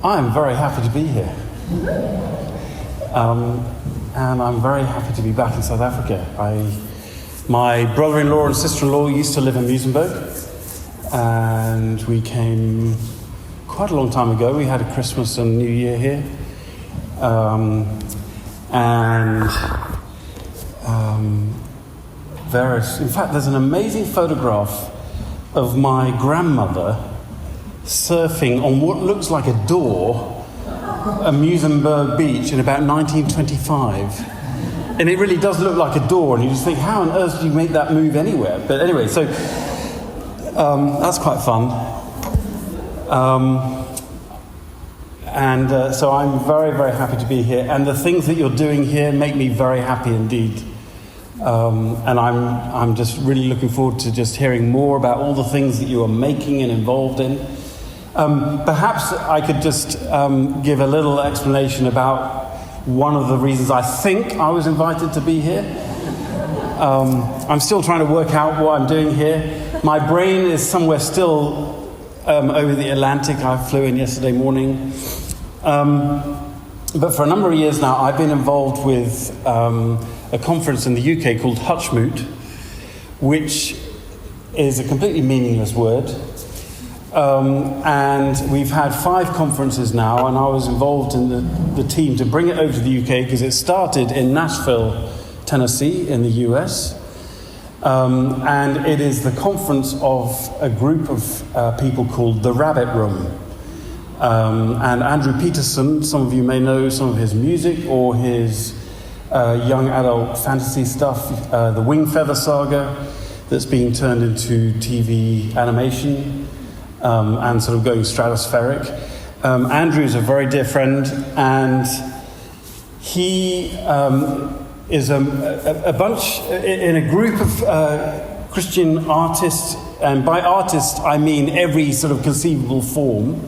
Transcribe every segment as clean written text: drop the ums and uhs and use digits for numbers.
I am very happy to be here. And I'm very happy to be back in South Africa. My brother-in-law and sister-in-law used to live in Muizenberg, and we came quite a long time ago. We had a Christmas and New Year here. In fact, there's an amazing photograph of my grandmother surfing on what looks like a door at Muizenberg Beach in about 1925. And it really does look like a door, and you just think, how on earth do you make that move anywhere? But anyway, so that's quite fun. So I'm very, very happy to be here. And the things that you're doing here make me very happy indeed. And I'm just really looking forward to just hearing more about all the things that you are making and involved in. Perhaps I could just give a little explanation about one of the reasons I think I was invited to be here. I'm still trying to work out what I'm doing here. My brain is somewhere still over the Atlantic. I flew in yesterday morning. But for a number of years now, I've been involved with a conference in the UK called Hutchmoot, which is a completely meaningless word. And we've had 5 conferences now, and I was involved in the team to bring it over to the UK because it started in Nashville, Tennessee, in the US. And it is the conference of a group of people called the Rabbit Room. And Andrew Peterson, some of you may know some of his music or his young adult fantasy stuff, the Wing Feather Saga, that's being turned into TV animation. And sort of going stratospheric. Andrew's a very dear friend, and he is a bunch in a group of Christian artists, and by artists I mean every sort of conceivable form.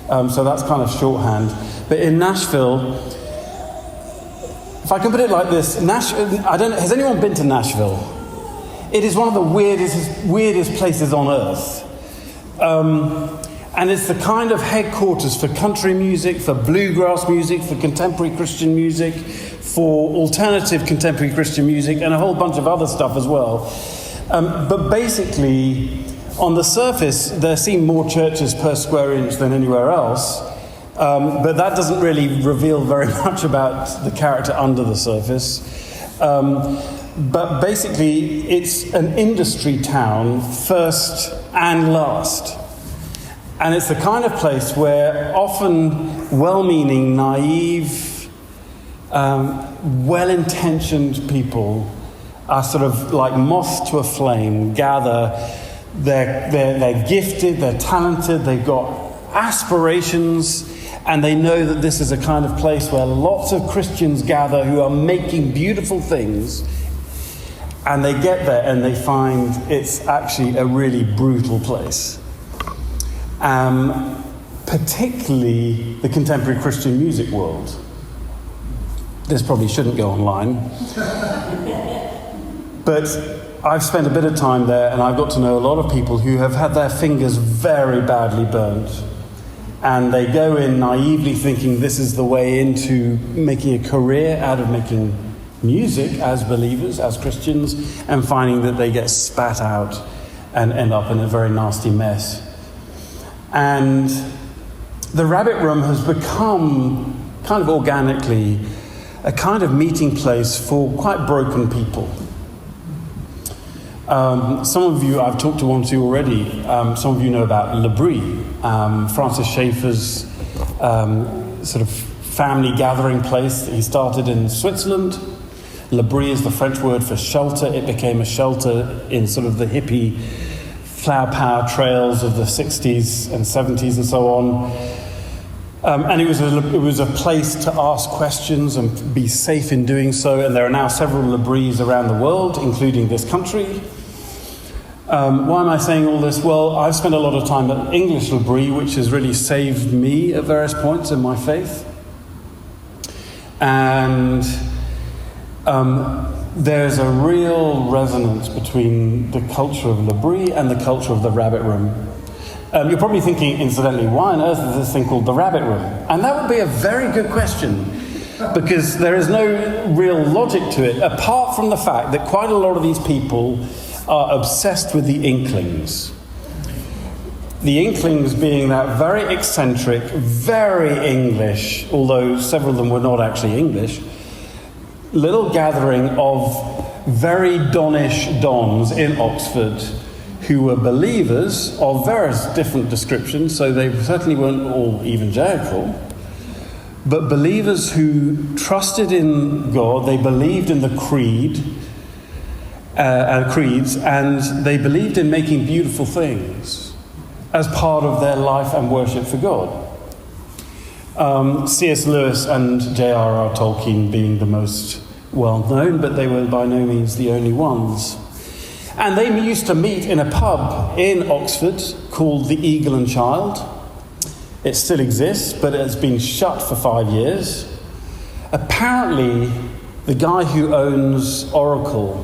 So that's kind of shorthand. But in Nashville, if I can put it like this, has anyone been to Nashville? It is one of the weirdest places on earth. And it's the kind of headquarters for country music, for bluegrass music, for contemporary Christian music, for alternative contemporary Christian music, and a whole bunch of other stuff as well. But basically, on the surface, there seem more churches per square inch than anywhere else. But that doesn't really reveal very much about the character under the surface. But basically, it's an industry town first and last. And it's the kind of place where often well-meaning, naive, well-intentioned people are sort of like moths to a flame, gather. They're gifted, they're talented, they've got aspirations, and they know that this is a kind of place where lots of Christians gather who are making beautiful things. And they get there and they find it's actually a really brutal place. Particularly the contemporary Christian music world. This probably shouldn't go online. But I've spent a bit of time there, and I've got to know a lot of people who have had their fingers very badly burnt. And they go in naively thinking this is the way into making a career out of making music as believers, as Christians, and finding that they get spat out and end up in a very nasty mess. And the Rabbit Room has become, kind of organically, a kind of meeting place for quite broken people. Some of you I've talked to one or two already. Some of you know about L'Abri, Francis Schaeffer's sort of family gathering place that he started in Switzerland. L'Abri is the French word for shelter. It became a shelter in sort of the hippie flower power trails of the 60s and 70s and so on. And it was a place to ask questions and be safe in doing so. And there are now several L'Abris around the world, including this country. Why am I saying all this? Well, I've spent a lot of time at English L'Abri, which has really saved me at various points in my faith. And there's a real resonance between the culture of L'Abri and the culture of the Rabbit Room. You're probably thinking, incidentally, why on earth is this thing called the Rabbit Room? And that would be a very good question, because there is no real logic to it, apart from the fact that quite a lot of these people are obsessed with the Inklings. The Inklings being that very eccentric, very English, although several of them were not actually English, little gathering of very Donish dons in Oxford who were believers of various different descriptions, so they certainly weren't all evangelical, but believers who trusted in God. They believed in the creeds, and they believed in making beautiful things as part of their life and worship for God. C.S. Lewis and J.R.R. Tolkien being the most well-known, but they were by no means the only ones. And they used to meet in a pub in Oxford called the Eagle and Child. It still exists, but it's been shut for 5 years. Apparently, the guy who owns Oracle,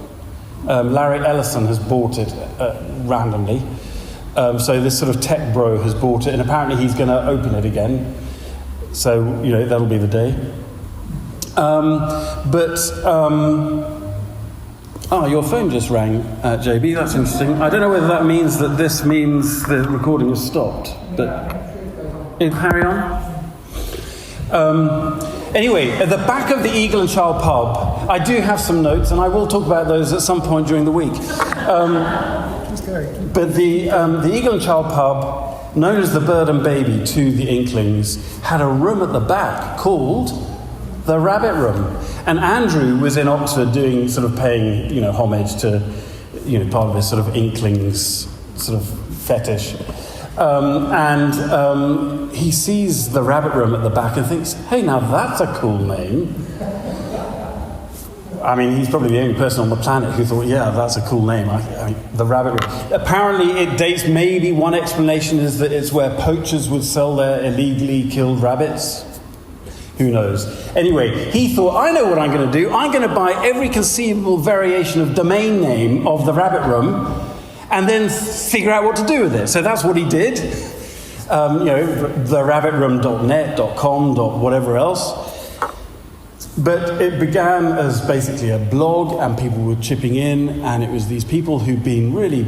Larry Ellison, has bought it randomly. So this sort of tech bro has bought it, and apparently he's going to open it again. So, that'll be the day. Your phone just rang, JB. That's interesting. I don't know whether that means that this means the recording has stopped, but carry on. Anyway, at the back of the Eagle and Child pub, I do have some notes, and I will talk about those at some point during the week. But the Eagle and Child pub, known as the Bird and Baby to the Inklings, had a room at the back called the Rabbit Room. And Andrew was in Oxford paying homage to, part of his sort of Inklings sort of fetish. He sees the Rabbit Room at the back and thinks, hey, now that's a cool name. I mean, he's probably the only person on the planet who thought, yeah, that's a cool name. The Rabbit Room. Apparently it dates, maybe one explanation is that it's where poachers would sell their illegally killed rabbits. Who knows? Anyway, he thought, I know what I'm going to do. I'm going to buy every conceivable variation of domain name of the Rabbit Room and then figure out what to do with it. So that's what he did. therabbitroom.net, .com, whatever else. But it began as basically a blog, and people were chipping in, and it was these people who'd been really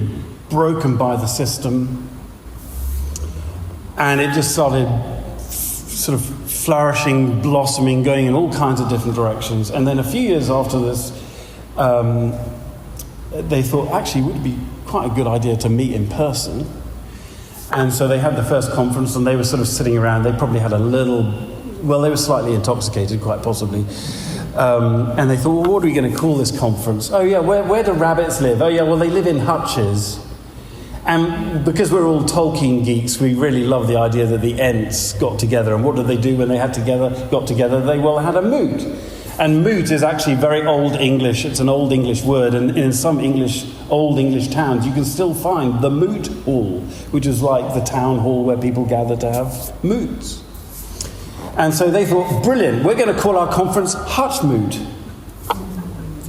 broken by the system. And it just started sort of flourishing, blossoming, going in all kinds of different directions. And then a few years after this, they thought, actually, it would be quite a good idea to meet in person. And so they had the first conference, and they were sort of sitting around. They probably had they were slightly intoxicated, quite possibly. And they thought, well, what are we going to call this conference? Oh, yeah, where do rabbits live? Oh, yeah, well, they live in hutches. And because we're all Tolkien geeks, we really love the idea that the Ents got together. And what did they do when they got together? They had a moot. And moot is actually very Old English. It's an Old English word. And in some Old English towns, you can still find the moot hall, which is like the town hall where people gather to have moots. And so they thought, brilliant, we're going to call our conference Hutch Moot.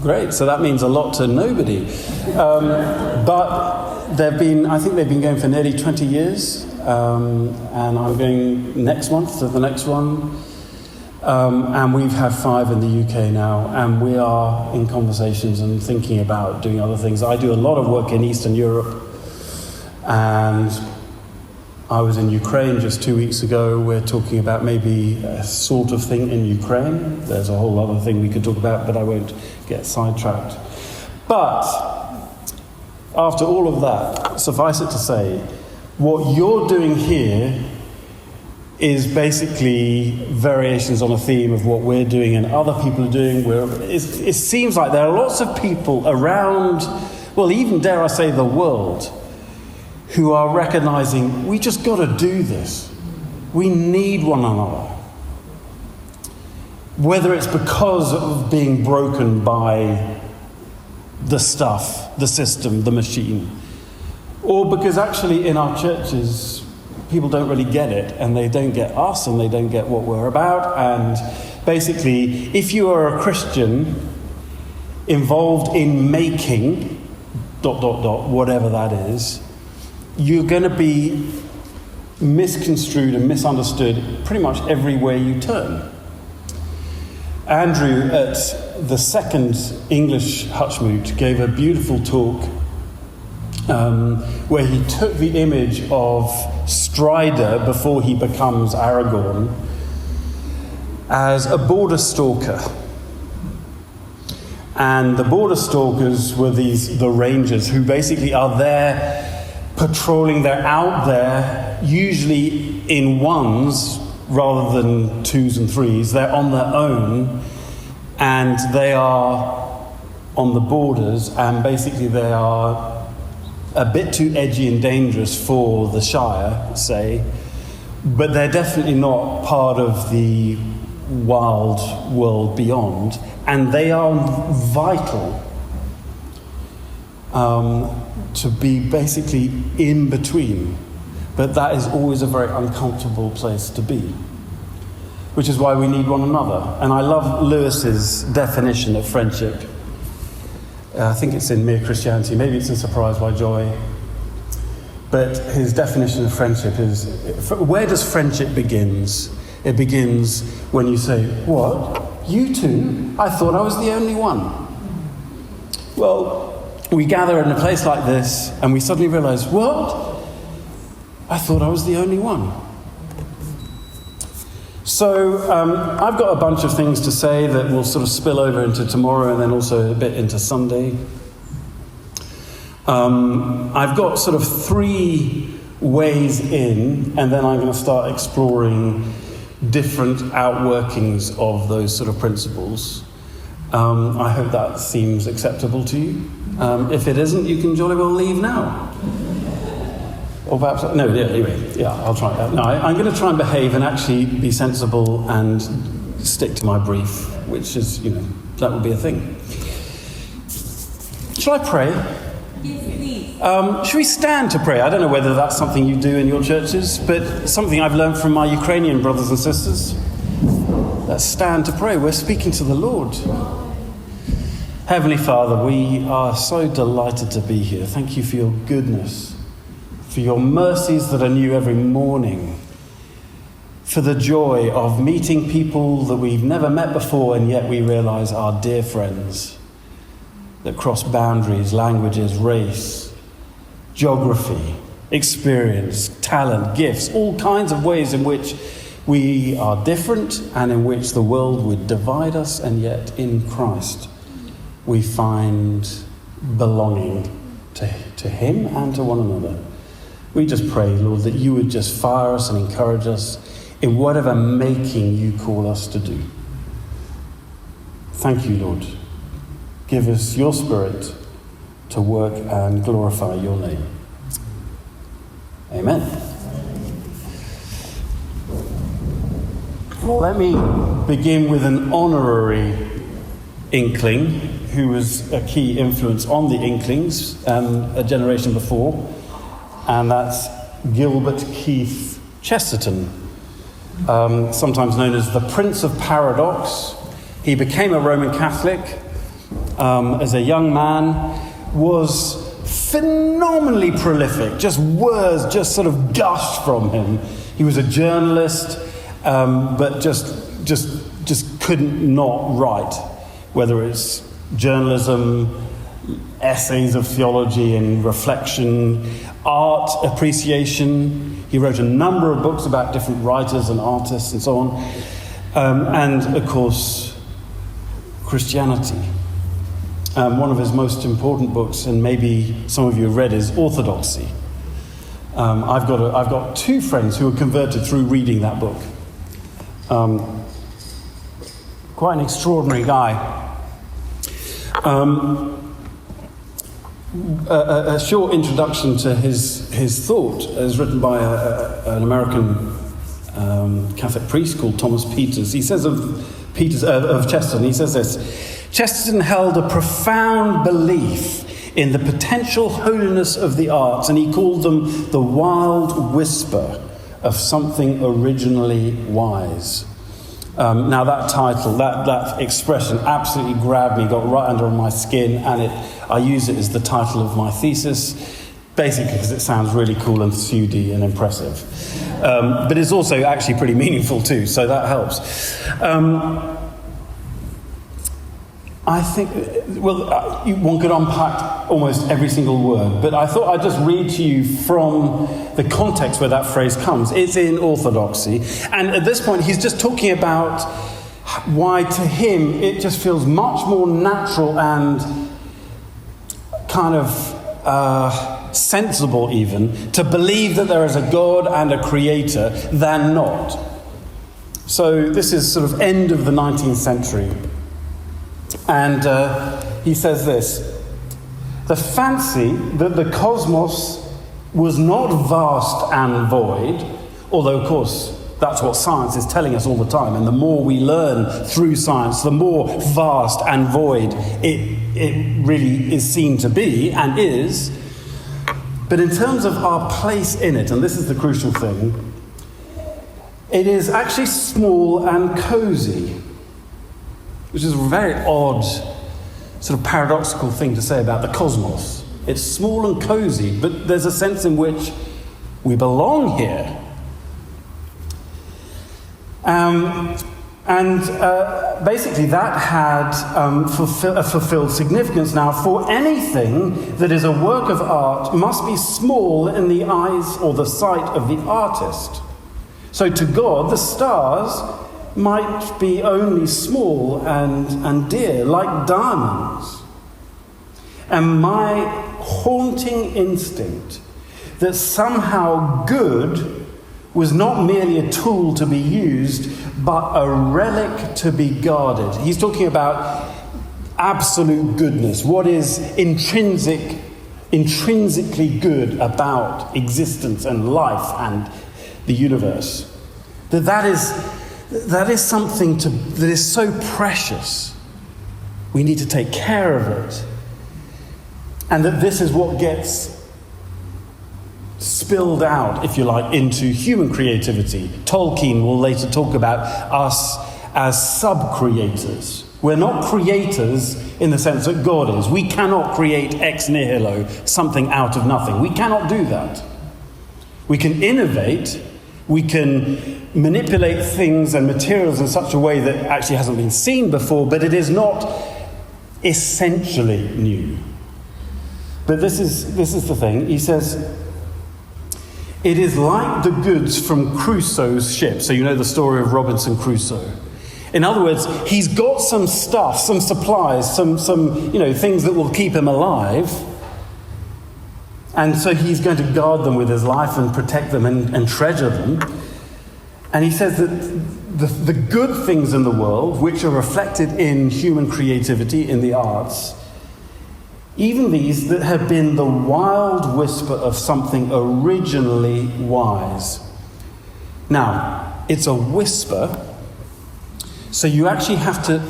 Great, so that means a lot to nobody. But I think they've been going for nearly 20 years. And I'm going next month to the next one. And we've had 5 in the UK now. And we are in conversations and thinking about doing other things. I do a lot of work in Eastern Europe. And I was in Ukraine just 2 weeks ago. We're talking about maybe a sort of thing in Ukraine. There's a whole other thing we could talk about, but I won't get sidetracked. But after all of that, suffice it to say, what you're doing here is basically variations on a theme of what we're doing and other people are doing. It seems like there are lots of people around, well, even dare I say the world, who are recognizing we just got to do this. We need one another. Whether it's because of being broken by the stuff, the system, the machine, or because actually in our churches people don't really get it, and they don't get us, and they don't get what we're about. And basically, if you are a Christian involved in making ... whatever that is, you're going to be misconstrued and misunderstood pretty much everywhere you turn. Andrew, at the second English Hutchmoot, gave a beautiful talk where he took the image of Strider before he becomes Aragorn as a border stalker. And the border stalkers were the rangers who basically are there patrolling. They're out there, usually in ones rather than twos and threes. They're on their own, and they are on the borders, and basically they are a bit too edgy and dangerous for the Shire, say, but they're definitely not part of the wild world beyond, and they are vital to be basically in between. But that is always a very uncomfortable place to be, which is why we need one another. And I love Lewis's definition of friendship. I think it's in Mere Christianity, maybe it's in Surprised by Joy. But his definition of friendship is, where does friendship begins? It begins when you say, what? You two? I thought I was the only one. Well, we gather in a place like this and we suddenly realize, what? I thought I was the only one. So I've got a bunch of things to say that will sort of spill over into tomorrow and then also a bit into Sunday. I've got sort of 3 ways in, and then I'm going to start exploring different outworkings of those sort of principles. I hope that seems acceptable to you. If it isn't, you can jolly well leave now. Or perhaps, no, yeah, anyway, yeah, I'll try that. No, I'm going to try and behave and actually be sensible and stick to my brief, which is, that would be a thing. Shall I pray? Yes, please. Should we stand to pray? I don't know whether that's something you do in your churches, but something I've learned from my Ukrainian brothers and sisters. Let's stand to pray. We're speaking to the Lord. Heavenly Father, we are so delighted to be here. Thank you for your goodness, for your mercies that are new every morning, for the joy of meeting people that we've never met before and yet we realise are dear friends, that cross boundaries, languages, race, geography, experience, talent, gifts, all kinds of ways in which we are different and in which the world would divide us, and yet in Christ we find belonging to him and to one another. We just pray, Lord, that you would just fire us and encourage us in whatever making you call us to do. Thank you, Lord. Give us your Spirit to work and glorify your name. Amen. Let me begin with an honorary Inkling who was a key influence on the Inklings a generation before, and that's Gilbert Keith Chesterton, sometimes known as the Prince of Paradox. He became a Roman Catholic as a young man, was phenomenally prolific, just words just sort of gushed from him. He was a journalist, but just couldn't not write, whether it's journalism, essays of theology and reflection, art appreciation. He wrote a number of books about different writers and artists and so on. And, of course, Christianity. One of his most important books, and maybe some of you have read, is Orthodoxy. I've got 2 friends who were converted through reading that book. Quite an extraordinary guy. A short introduction to his thought is written by an American Catholic priest called Thomas Peters. He says of Chesterton, he says this: Chesterton held a profound belief in the potential holiness of the arts, and he called them the wild whisper of something originally wise. Now that title, that expression absolutely grabbed me, got right under my skin, and I use it as the title of my thesis, basically because it sounds really cool and pseudy and impressive. But it's also actually pretty meaningful too, so that helps. I think, one could unpack almost every single word, but I thought I'd just read to you from the context where that phrase comes. It's in Orthodoxy, and at this point he's just talking about why to him it just feels much more natural and kind of sensible even to believe that there is a God and a creator than not. So this is sort of end of the 19th century. And he says this: the fancy that the cosmos was not vast and void, although of course that's what science is telling us all the time, and the more we learn through science, the more vast and void it really is seen to be and is. But in terms of our place in it, and this is the crucial thing, it is actually small and cozy, which is a very odd, sort of paradoxical thing to say about the cosmos. It's small and cozy, but there's a sense in which we belong here. Basically that had fulfilled significance. Now, for anything that is a work of art must be small in the eyes or the sight of the artist. So to God, the stars might be only small and dear, like diamonds. And my haunting instinct that somehow good was not merely a tool to be used, but a relic to be guarded. He's talking about absolute goodness, what is intrinsically good about existence and life and the universe. That is something that is so precious. We need to take care of it. And that this is what gets spilled out, if you like, into human creativity. Tolkien will later talk about us as sub-creators. We're not creators in the sense that God is. We cannot create ex nihilo, something out of nothing. We cannot do that. We can innovate. We can manipulate things and materials in such a way that actually hasn't been seen before, but it is not essentially new. But this is the thing. He says, it is like the goods from Crusoe's ship. So you know the story of Robinson Crusoe. In other words, he's got some stuff, some supplies, some things that will keep him alive. And so he's going to guard them with his life and protect them and treasure them. And he says that the good things in the world, which are reflected in human creativity, in the arts, even these that have been the wild whisper of something originally wise. Now, it's a whisper, so you actually have to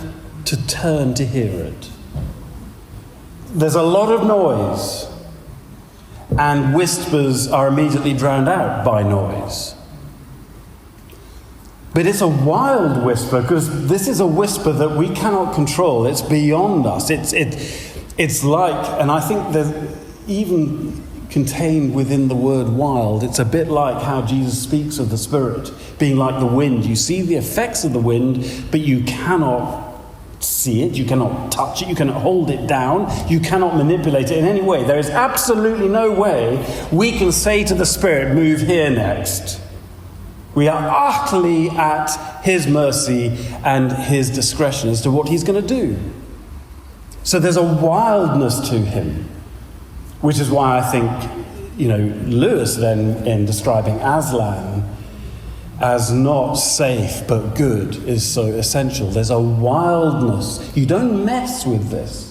turn to hear it. There's a lot of noise, and whispers are immediately drowned out by noise. But it's a wild whisper, because this is a whisper that we cannot control. It's beyond us. It's like, and I think there's even contained within the word wild, it's a bit like how Jesus speaks of the Spirit being like the wind. You see the effects of the wind, but you cannot see it, you cannot touch it, you cannot hold it down, you cannot manipulate it in any way. There is absolutely no way we can say to the Spirit, move here next. We are utterly at his mercy and his discretion as to what he's going to do. So there's a wildness to him, which is why I think, Lewis then, in describing Aslan as not safe but good, is so essential. There's a wildness. You don't mess with this.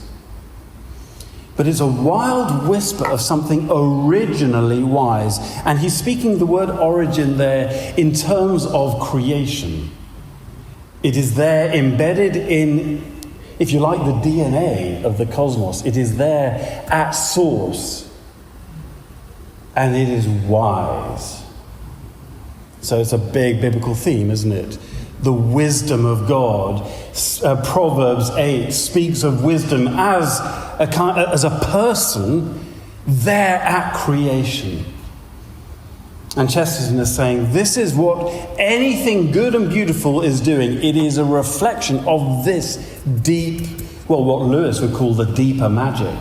But it's a wild whisper of something originally wise. And he's speaking the word origin there in terms of creation. It is there embedded in, if you like, the DNA of the cosmos. It is there at source. And it is wise. So it's a big biblical theme, isn't it? The wisdom of God. Proverbs 8 speaks of wisdom as a person there at creation. And Chesterton is saying, this is what anything good and beautiful is doing. It is a reflection of this deep, well, what Lewis would call the deeper magic.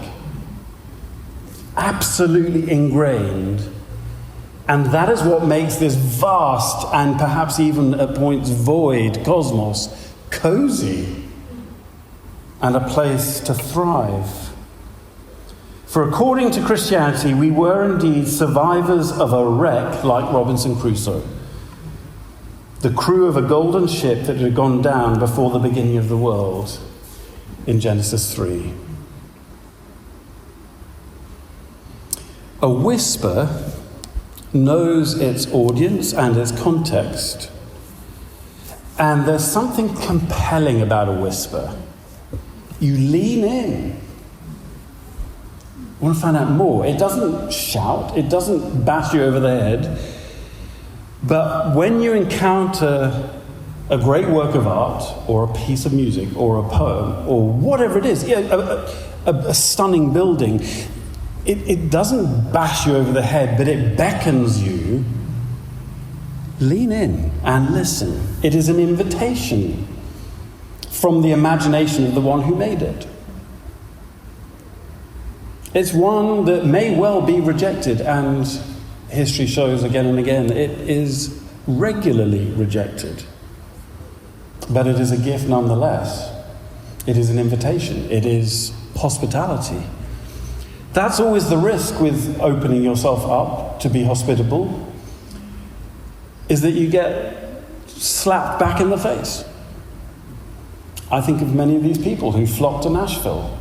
Absolutely ingrained. And that is what makes this vast and perhaps even at points void cosmos cozy and a place to thrive. For according to Christianity, we were indeed survivors of a wreck like Robinson Crusoe, the crew of a golden ship that had gone down before the beginning of the world in Genesis 3. A whisper knows its audience and its context, and there's something compelling about a whisper. You lean in. I want to find out more. It doesn't shout. It doesn't bash you over the head. But when you encounter a great work of art or a piece of music or a poem or whatever it is, a stunning building, it doesn't bash you over the head, but it beckons you. Lean in and listen. It is an invitation from the imagination of the one who made it. It's one that may well be rejected, and history shows again and again it is regularly rejected. But it is a gift nonetheless. It is an invitation. It is hospitality. That's always the risk with opening yourself up to be hospitable, is that you get slapped back in the face. I think of many of these people who flock to Nashville.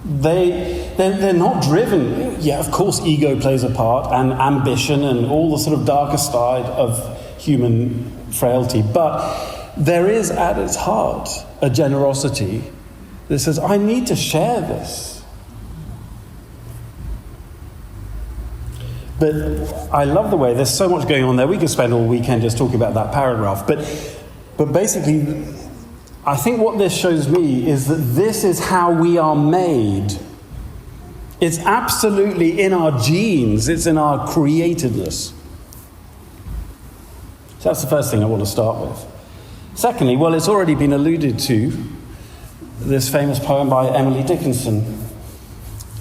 They're not driven. Yeah, of course, ego plays a part, and ambition, and all the sort of darker side of human frailty. But there is at its heart a generosity that says, I need to share this. But I love the way there's so much going on there. We could spend all weekend just talking about that paragraph. But basically, I think what this shows me is that this is how we are made. It's absolutely in our genes. It's in our createdness. So that's the first thing I want to start with. Secondly, well, it's already been alluded to, this famous poem by Emily Dickinson.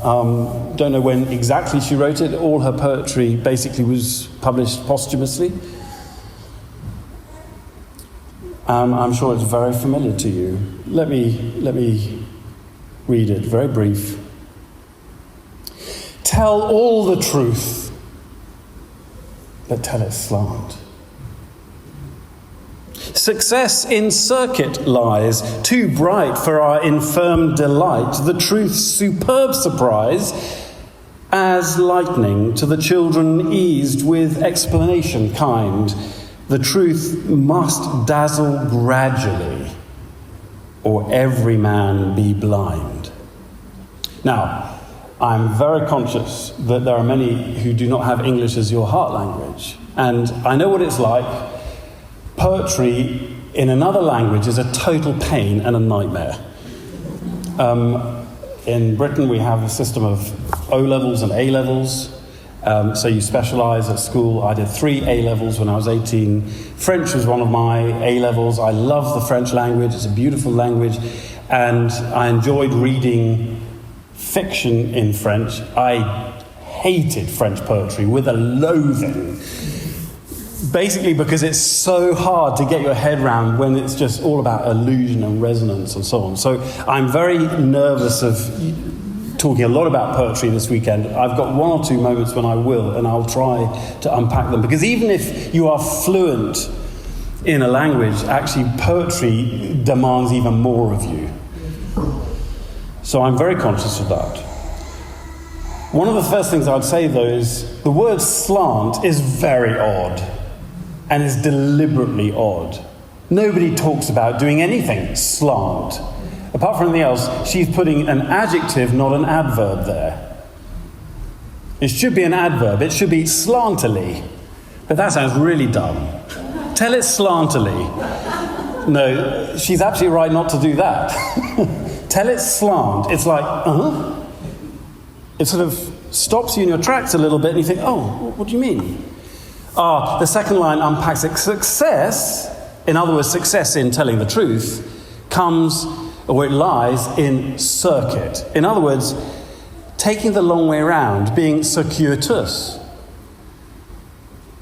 Don't know when exactly she wrote it. All her poetry basically was published posthumously. I'm sure it's very familiar to you. Let me read it, very brief. Tell all the truth, but tell it slant. Success in circuit lies, too bright for our infirm delight. The truth's superb surprise, as lightning to the children eased with explanation kind. The truth must dazzle gradually, or every man be blind. Now, I'm very conscious that there are many who do not have English as your heart language. And I know what it's like. Poetry in another language is a total pain and a nightmare. In Britain, we have a system of O-levels and A-levels. So you specialise at school. I did 3 A-levels when I was 18. French was one of my A-levels. I love the French language. It's a beautiful language. And I enjoyed reading fiction in French. I hated French poetry with a loathing. Basically because it's so hard to get your head around when it's just all about illusion and resonance and so on. So I'm very nervous of talking a lot about poetry this weekend. I've got 1 or 2 moments when I will, and I'll try to unpack them. Because even if you are fluent in a language, actually poetry demands even more of you. So I'm very conscious of that. One of the first things I'd say, though, is the word slant is very odd, and is deliberately odd. Nobody talks about doing anything slant. Apart from anything else, she's putting an adjective, not an adverb there. It should be an adverb. It should be slantily. But that sounds really dumb. Tell it slantily. No, she's absolutely right not to do that. Tell it slant. It's like, It sort of stops you in your tracks a little bit, and you think, oh, what do you mean? The second line unpacks it. Success, in other words, success in telling the truth, comes, or it lies, in circuit. In other words, taking the long way around, being circuitous.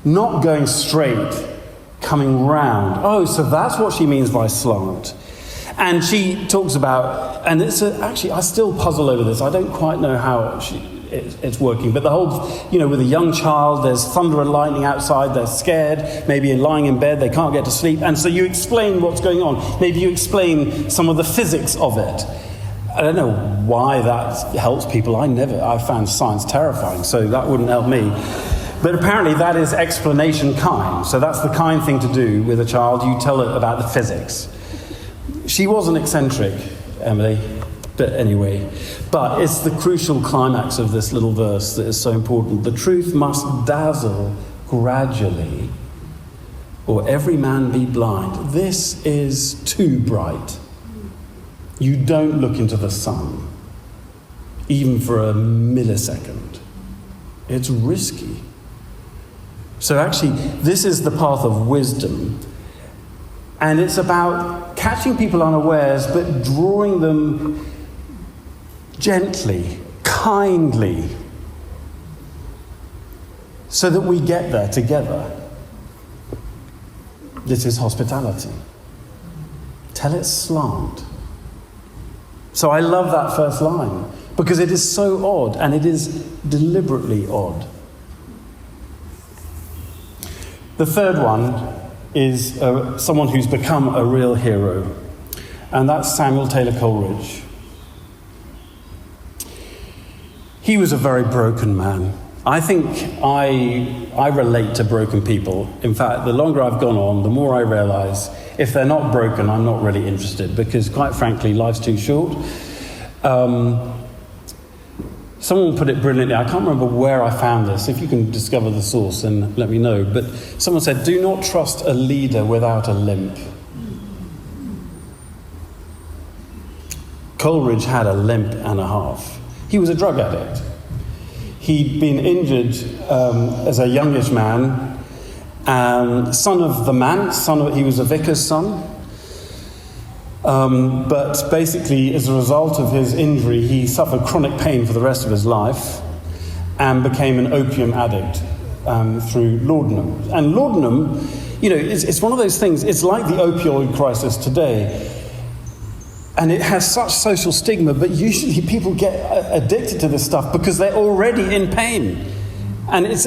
Not going straight, coming round. Oh, so that's what she means by slant. And she talks about, and actually, I still puzzle over this. I don't quite know how it's working. But the whole, with a young child, there's thunder and lightning outside, they're scared, maybe lying in bed, they can't get to sleep. And so you explain what's going on. Maybe you explain some of the physics of it. I don't know why that helps people. I found science terrifying, so that wouldn't help me. But apparently that is explanation kind. So that's the kind thing to do with a child. You tell it about the physics. She wasn't eccentric, Emily, but anyway. But it's the crucial climax of this little verse that is so important. The truth must dazzle gradually, or every man be blind. This is too bright. You don't look into the sun, even for a millisecond. It's risky. So actually, this is the path of wisdom. And it's about catching people unawares, but drawing them gently, kindly, so that we get there together. This is hospitality. Tell it slant. So I love that first line, because it is so odd, and it is deliberately odd. The third one is someone who's become a real hero, and that's Samuel Taylor Coleridge. He was a very broken man. I think I relate to broken people. In fact, the longer I've gone on, the more I realise if they're not broken, I'm not really interested, because quite frankly, life's too short. Someone put it brilliantly. I can't remember where I found this. If you can discover the source, then let me know. But someone said, do not trust a leader without a limp. Coleridge had a limp and a half. He was a drug addict. He'd been injured as a youngish man, son of the manse, he was a vicar's son. But basically, as a result of his injury, he suffered chronic pain for the rest of his life and became an opium addict through laudanum. And laudanum, it's one of those things, it's like the opioid crisis today. And it has such social stigma, but usually people get addicted to this stuff because they're already in pain. And it's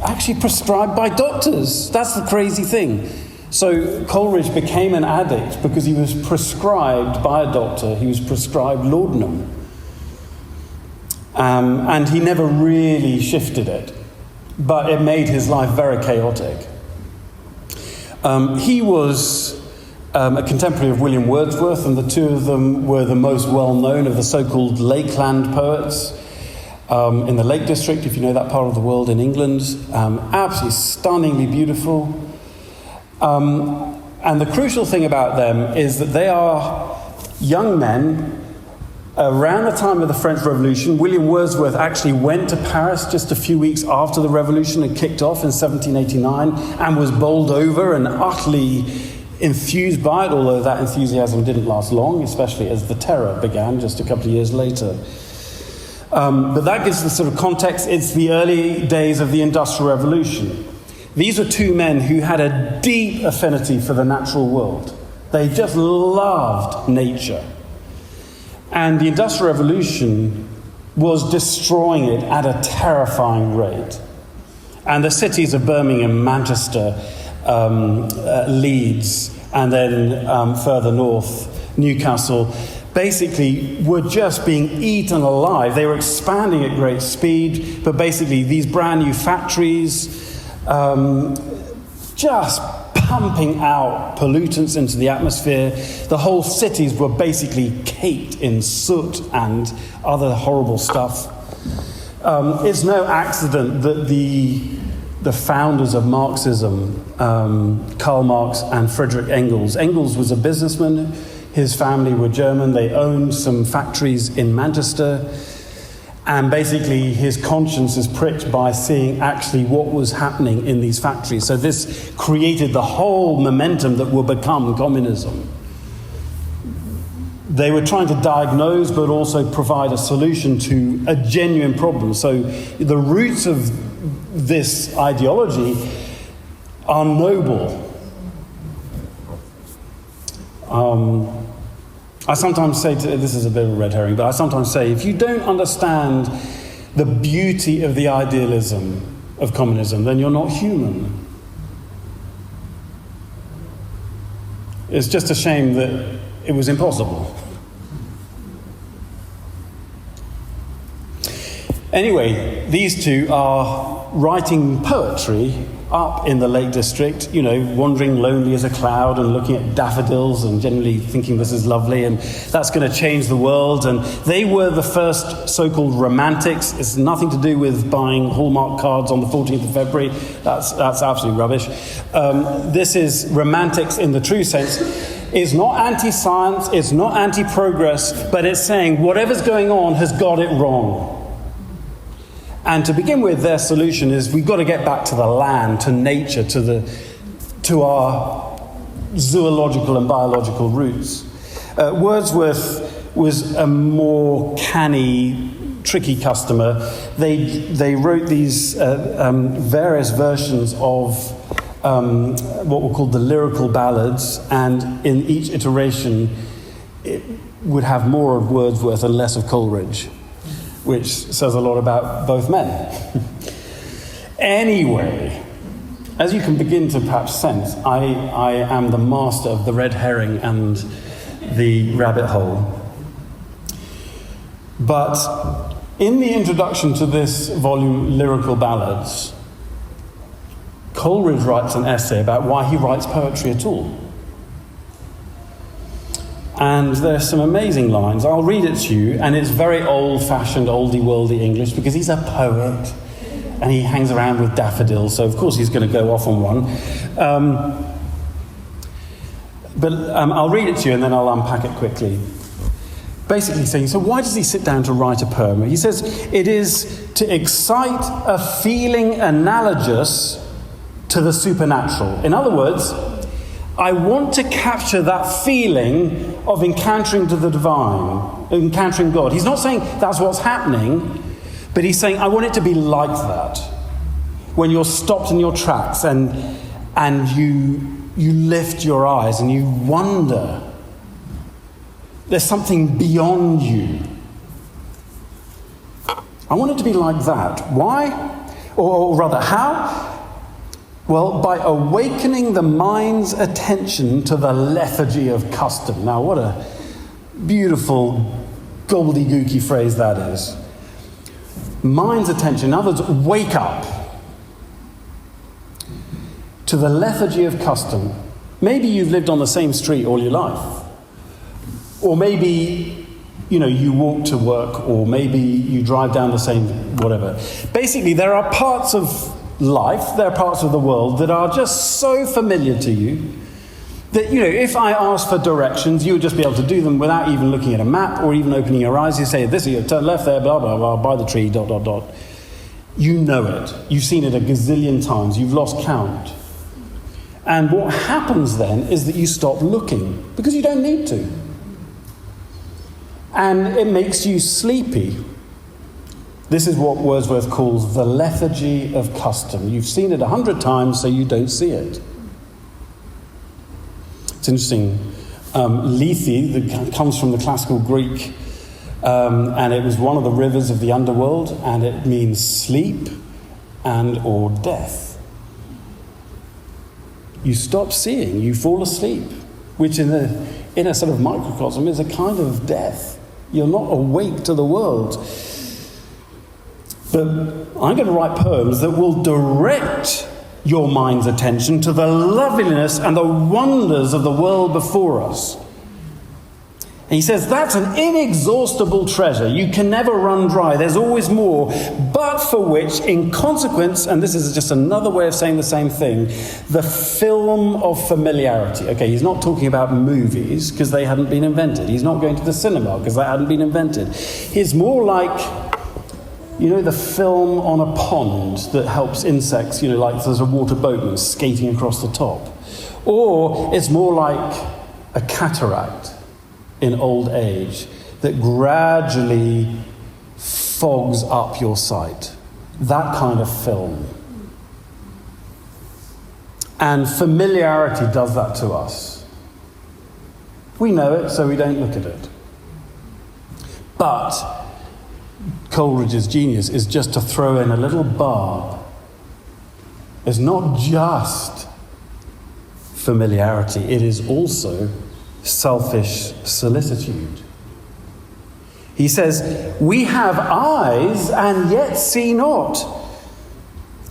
actually prescribed by doctors. That's the crazy thing. So Coleridge became an addict because he was prescribed by a doctor. He was prescribed laudanum. And he never really shifted it. But it made his life very chaotic. He was a contemporary of William Wordsworth, and the two of them were the most well-known of the so-called Lakeland poets in the Lake District, if you know that part of the world in England. Absolutely stunningly beautiful. And the crucial thing about them is that they are young men around the time of the French Revolution. William Wordsworth actually went to Paris just a few weeks after the revolution had kicked off in 1789 and was bowled over and utterly infused by it, although that enthusiasm didn't last long, especially as the Terror began just a couple of years later. But that gives the sort of context. It's the early days of the Industrial Revolution. These are two men who had a deep affinity for the natural world. They just loved nature. And the Industrial Revolution was destroying it at a terrifying rate. And the cities of Birmingham, Manchester, Leeds, and then further north, Newcastle, basically were just being eaten alive. They were expanding at great speed, but basically these brand new factories, just pumping out pollutants into the atmosphere. The whole cities were basically caked in soot and other horrible stuff. It's no accident that the founders of Marxism, Karl Marx and Friedrich Engels. Engels was a businessman. His family were German. They owned some factories in Manchester. And basically his conscience is pricked by seeing actually what was happening in these factories. So this created the whole momentum that will become communism. They were trying to diagnose but also provide a solution to a genuine problem. So the roots of this ideology are noble. I sometimes say, this is a bit of a red herring, but I sometimes say, if you don't understand the beauty of the idealism of communism, then you're not human. It's just a shame that it was impossible. Anyway, these two are writing poetry up in the Lake District, wandering lonely as a cloud and looking at daffodils and generally thinking this is lovely and that's going to change the world. And they were the first so-called romantics. It's nothing to do with buying Hallmark cards on the 14th of February. That's absolutely rubbish. This is romantics in the true sense. It's not anti-science, it's not anti-progress, but it's saying whatever's going on has got it wrong. And to begin with, their solution is we've got to get back to the land, to nature, to our zoological and biological roots. Wordsworth was a more canny, tricky customer. They wrote these various versions of what were called the lyrical ballads, and in each iteration it would have more of Wordsworth and less of Coleridge, which says a lot about both men. Anyway, as you can begin to perhaps sense, I am the master of the red herring and the rabbit hole. But in the introduction to this volume, Lyrical Ballads, Coleridge writes an essay about why he writes poetry at all. And there's some amazing lines. I'll read it to you, and it's very old-fashioned, oldie-worldy English, because he's a poet, and he hangs around with daffodils, so of course he's going to go off on one. But I'll read it to you, and then I'll unpack it quickly. Basically saying, so why does he sit down to write a poem? He says, it is to excite a feeling analogous to the supernatural. In other words, I want to capture that feeling of encountering to the divine, encountering God. He's not saying that's what's happening, but he's saying I want it to be like that. When you're stopped in your tracks and you lift your eyes and you wonder. There's something beyond you. I want it to be like that. Why? Or rather, how? Well, by awakening the mind's attention to the lethargy of custom. Now, what a beautiful gobbledygooky phrase that is. Mind's attention, in other words, wake up to the lethargy of custom. Maybe you've lived on the same street all your life. Or maybe, you walk to work, or maybe you drive down the same whatever. Basically, there are parts of life, there are parts of the world that are just so familiar to you that, if I asked for directions, you would just be able to do them without even looking at a map or even opening your eyes. You say, this, you turn left there, blah, blah, blah, by the tree, ... You know it. You've seen it a gazillion times. You've lost count. And what happens then is that you stop looking because you don't need to. And it makes you sleepy. This is what Wordsworth calls the lethargy of custom. You've seen it 100 times, so you don't see it. It's interesting. Lethe, that comes from the classical Greek, and it was one of the rivers of the underworld, and it means sleep and or death. You stop seeing, you fall asleep, which in a sort of microcosm is a kind of death. You're not awake to the world. But I'm going to write poems that will direct your mind's attention to the loveliness and the wonders of the world before us. And he says that's an inexhaustible treasure. You can never run dry. There's always more. But for which, in consequence, and this is just another way of saying the same thing, the film of familiarity. Okay, he's not talking about movies because they hadn't been invented. He's not going to the cinema because that hadn't been invented. He's more like You know the film on a pond that helps insects, like there's a water boatman skating across the top? Or it's more like a cataract in old age that gradually fogs up your sight. That kind of film. And familiarity does that to us. We know it, so we don't look at it. But Coleridge's genius is just to throw in a little barb. It's not just familiarity, it is also selfish solicitude. He says, we have eyes and yet see not,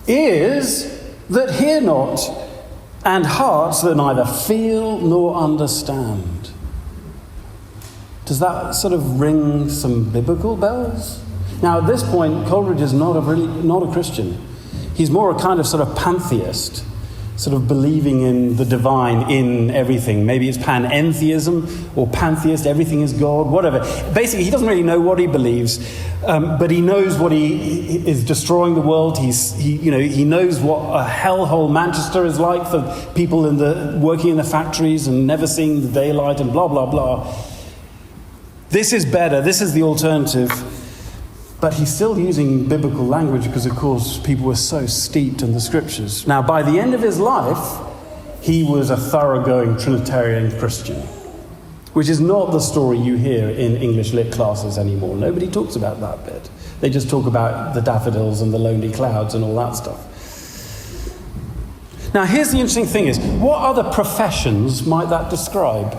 ears that hear not, and hearts that neither feel nor understand. Does that sort of ring some biblical bells? Now, at this point, Coleridge is not a Christian. He's more a kind of sort of pantheist, sort of believing in the divine in everything. Maybe it's panentheism or pantheist, everything is God, whatever. Basically, he doesn't really know what he believes, but he knows what he is destroying the world. He knows what a hellhole Manchester is like for people working in the factories and never seeing the daylight and blah, blah, blah. This is better. This is the alternative. But he's still using biblical language because, of course, people were so steeped in the scriptures. Now, by the end of his life, he was a thoroughgoing Trinitarian Christian, which is not the story you hear in English lit classes anymore. Nobody talks about that bit. They just talk about the daffodils and the lonely clouds and all that stuff. Now, here's the interesting thing is, what other professions might that describe?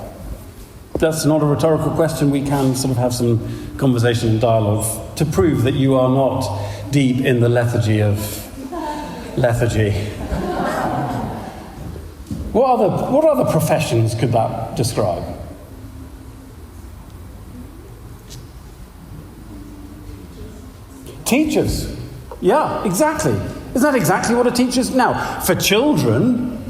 That's not a rhetorical question. We can sort of have some conversation and dialogue to prove that you are not deep in the lethargy of lethargy. What other professions could that describe? Teachers. Yeah, exactly. Isn't that exactly what a teacher is? Now, for children,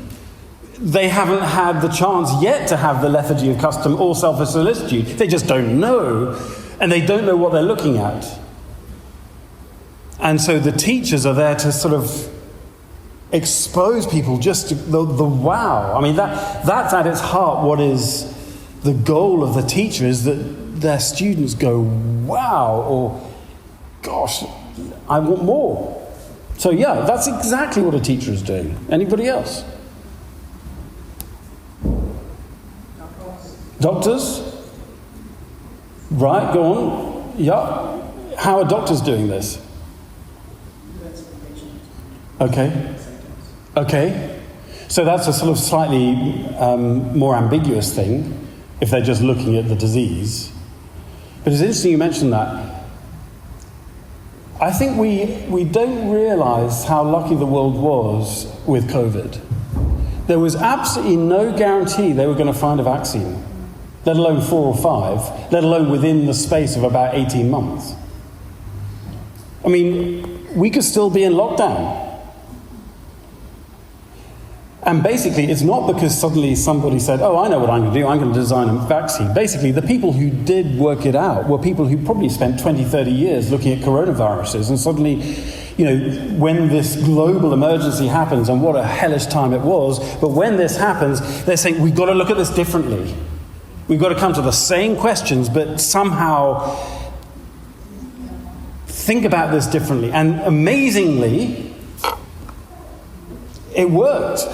they haven't had the chance yet to have the lethargy of custom or selfish solicitude. They just don't know, and they don't know what they're looking at. And so the teachers are there to sort of expose people just to the wow. I mean, that's at its heart what is the goal of the teacher, is that their students go, wow, or gosh, I want more. So yeah, that's exactly what a teacher is doing. Anybody else? Doctors? Right, go on. Yeah. How are doctors doing this? Okay. So that's a sort of slightly more ambiguous thing, if they're just looking at the disease. But it's interesting you mentioned that. I think we don't realise how lucky the world was with COVID. There was absolutely no guarantee they were going to find a vaccine, let alone 4 or 5, let alone within the space of about 18 months. I mean, we could still be in lockdown. And basically, it's not because suddenly somebody said, oh, I know what I'm going to do, I'm going to design a vaccine. Basically, the people who did work it out were people who probably spent 20, 30 years looking at coronaviruses, and suddenly, when this global emergency happens, and what a hellish time it was, but when this happens, they're saying, we've got to look at this differently. We've got to come to the same questions, but somehow think about this differently. And amazingly, it worked.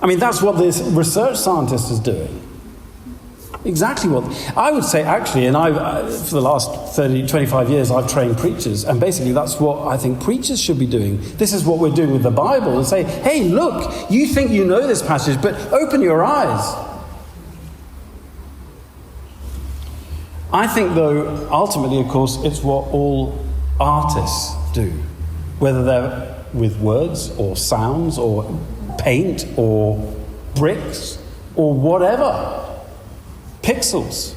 I mean, that's what this research scientist is doing. Exactly what I would say, actually, and for the last 30, 25 years, I've trained preachers, and basically that's what I think preachers should be doing. This is what we're doing with the Bible, and say, hey, look, you think you know this passage, but open your eyes. I think, though, ultimately, of course, it's what all artists do, whether they're with words or sounds or paint or bricks or whatever. Pixels.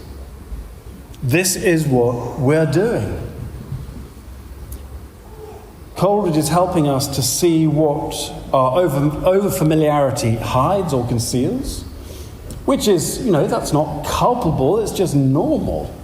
This is what we're doing. Coleridge is helping us to see what our over-familiarity hides or conceals, which is, that's not culpable, it's just normal.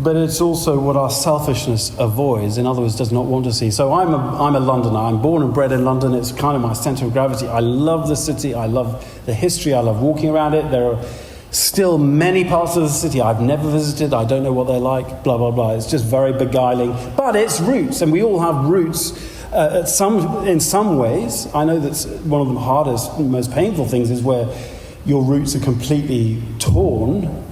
but it's also what our selfishness avoids, in other words, does not want to see. So I'm a Londoner. I'm born and bred in London. It's kind of my centre of gravity. I love the city. I love the history. I love walking around it. There are still many parts of the city I've never visited. I don't know what they're like, blah, blah, blah. It's just very beguiling. But it's roots, and we all have roots in some ways. I know that one of the hardest, most painful things is where your roots are completely torn.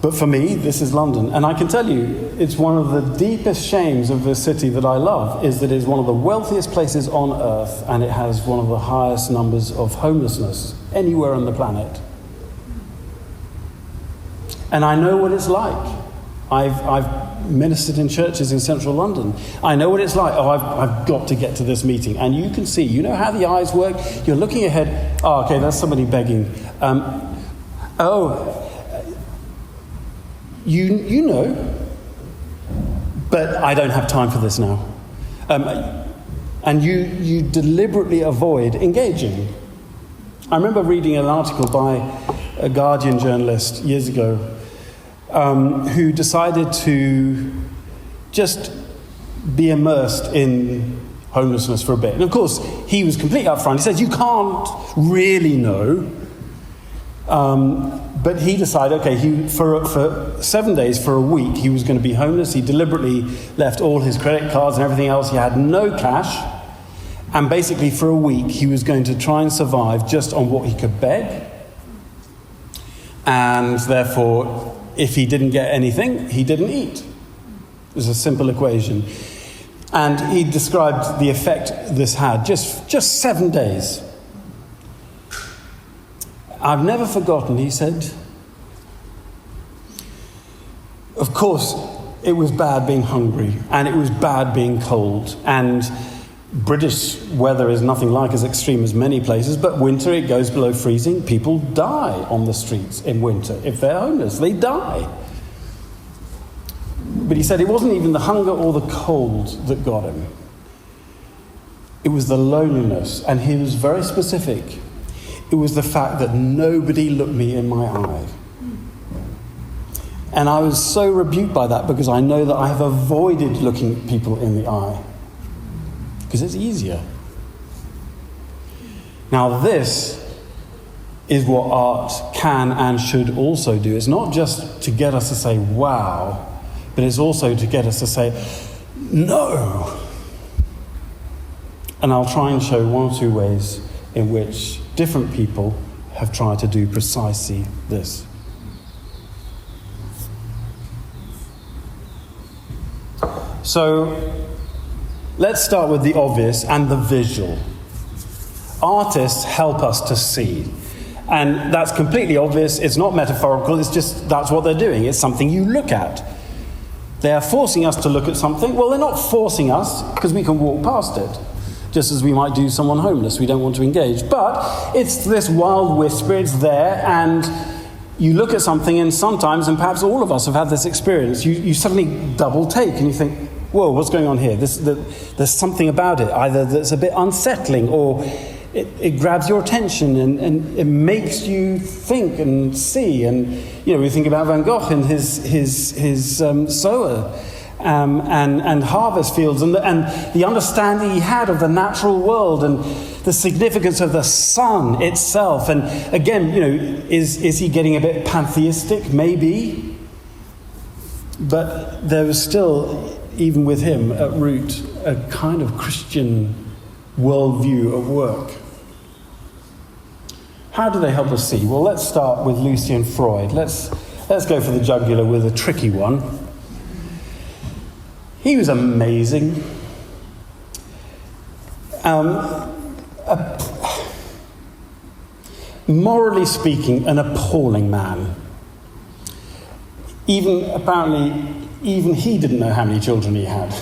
But for me, this is London. And I can tell you, it's one of the deepest shames of the city that I love, is that it's one of the wealthiest places on earth, and it has one of the highest numbers of homelessness anywhere on the planet. And I know what it's like. I've ministered in churches in central London. I know what it's like. Oh, I've got to get to this meeting. And you can see, you know how the eyes work? You're looking ahead. Oh, okay, that's somebody begging. You know, but I don't have time for this now. And you deliberately avoid engaging. I remember reading an article by a Guardian journalist years ago who decided to just be immersed in homelessness for a bit. And of course, he was completely upfront. He says, you can't really know. But he decided, okay, for 7 days, for a week, he was going to be homeless. He deliberately left all his credit cards and everything else. He had no cash. And basically, for a week, he was going to try and survive just on what he could beg. And therefore, if he didn't get anything, he didn't eat. It was a simple equation. And he described the effect this had, just 7 days. I've never forgotten, he said, of course, it was bad being hungry, and it was bad being cold, and British weather is nothing like as extreme as many places, but winter, it goes below freezing. People die on the streets in winter. If they're homeless, they die. But he said it wasn't even the hunger or the cold that got him. It was the loneliness, and he was very specific. It was the fact that nobody looked me in my eye. And I was so rebuked by that, because I know that I have avoided looking people in the eye, because it's easier. Now this is what art can and should also do. It's not just to get us to say, wow, but it's also to get us to say, no. And I'll try and show one or two ways in which different people have tried to do precisely this. So let's start with the obvious and the visual. Artists help us to see. And that's completely obvious. It's not metaphorical. It's just that's what they're doing. It's something you look at. They are forcing us to look at something. Well, they're not forcing us, because we can walk past it, just as we might do someone homeless. We don't want to engage. But it's this wild whisper. It's there, and you look at something, and sometimes, and perhaps all of us have had this experience, you suddenly double take, and you think, whoa, what's going on here? There's something about it, either that's a bit unsettling, or it grabs your attention, and it makes you think and see. And we think about Van Gogh and his sower and harvest fields, and the understanding he had of the natural world and the significance of the sun itself. And again, is he getting a bit pantheistic? Maybe. But there was still, even with him at root, a kind of Christian worldview of work. How do they help us see? Well, let's start with Lucian Freud. Let's go for the jugular with a tricky one. He was amazing. Morally speaking, an appalling man. Even he didn't know how many children he had.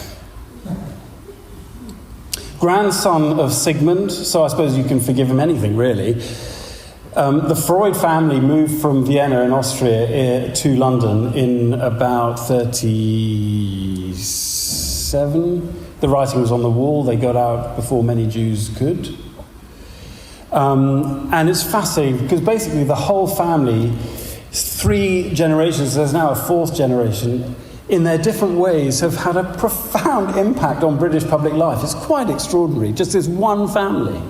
Grandson of Sigmund, so I suppose you can forgive him anything, really. The Freud family moved from Vienna in Austria to London in about 37. The writing was on the wall. They got out before many Jews could. And it's fascinating, because basically the whole family 3 generations, there's now a 4th generation, in their different ways have had a profound impact on British public life. It's quite extraordinary, just this one family.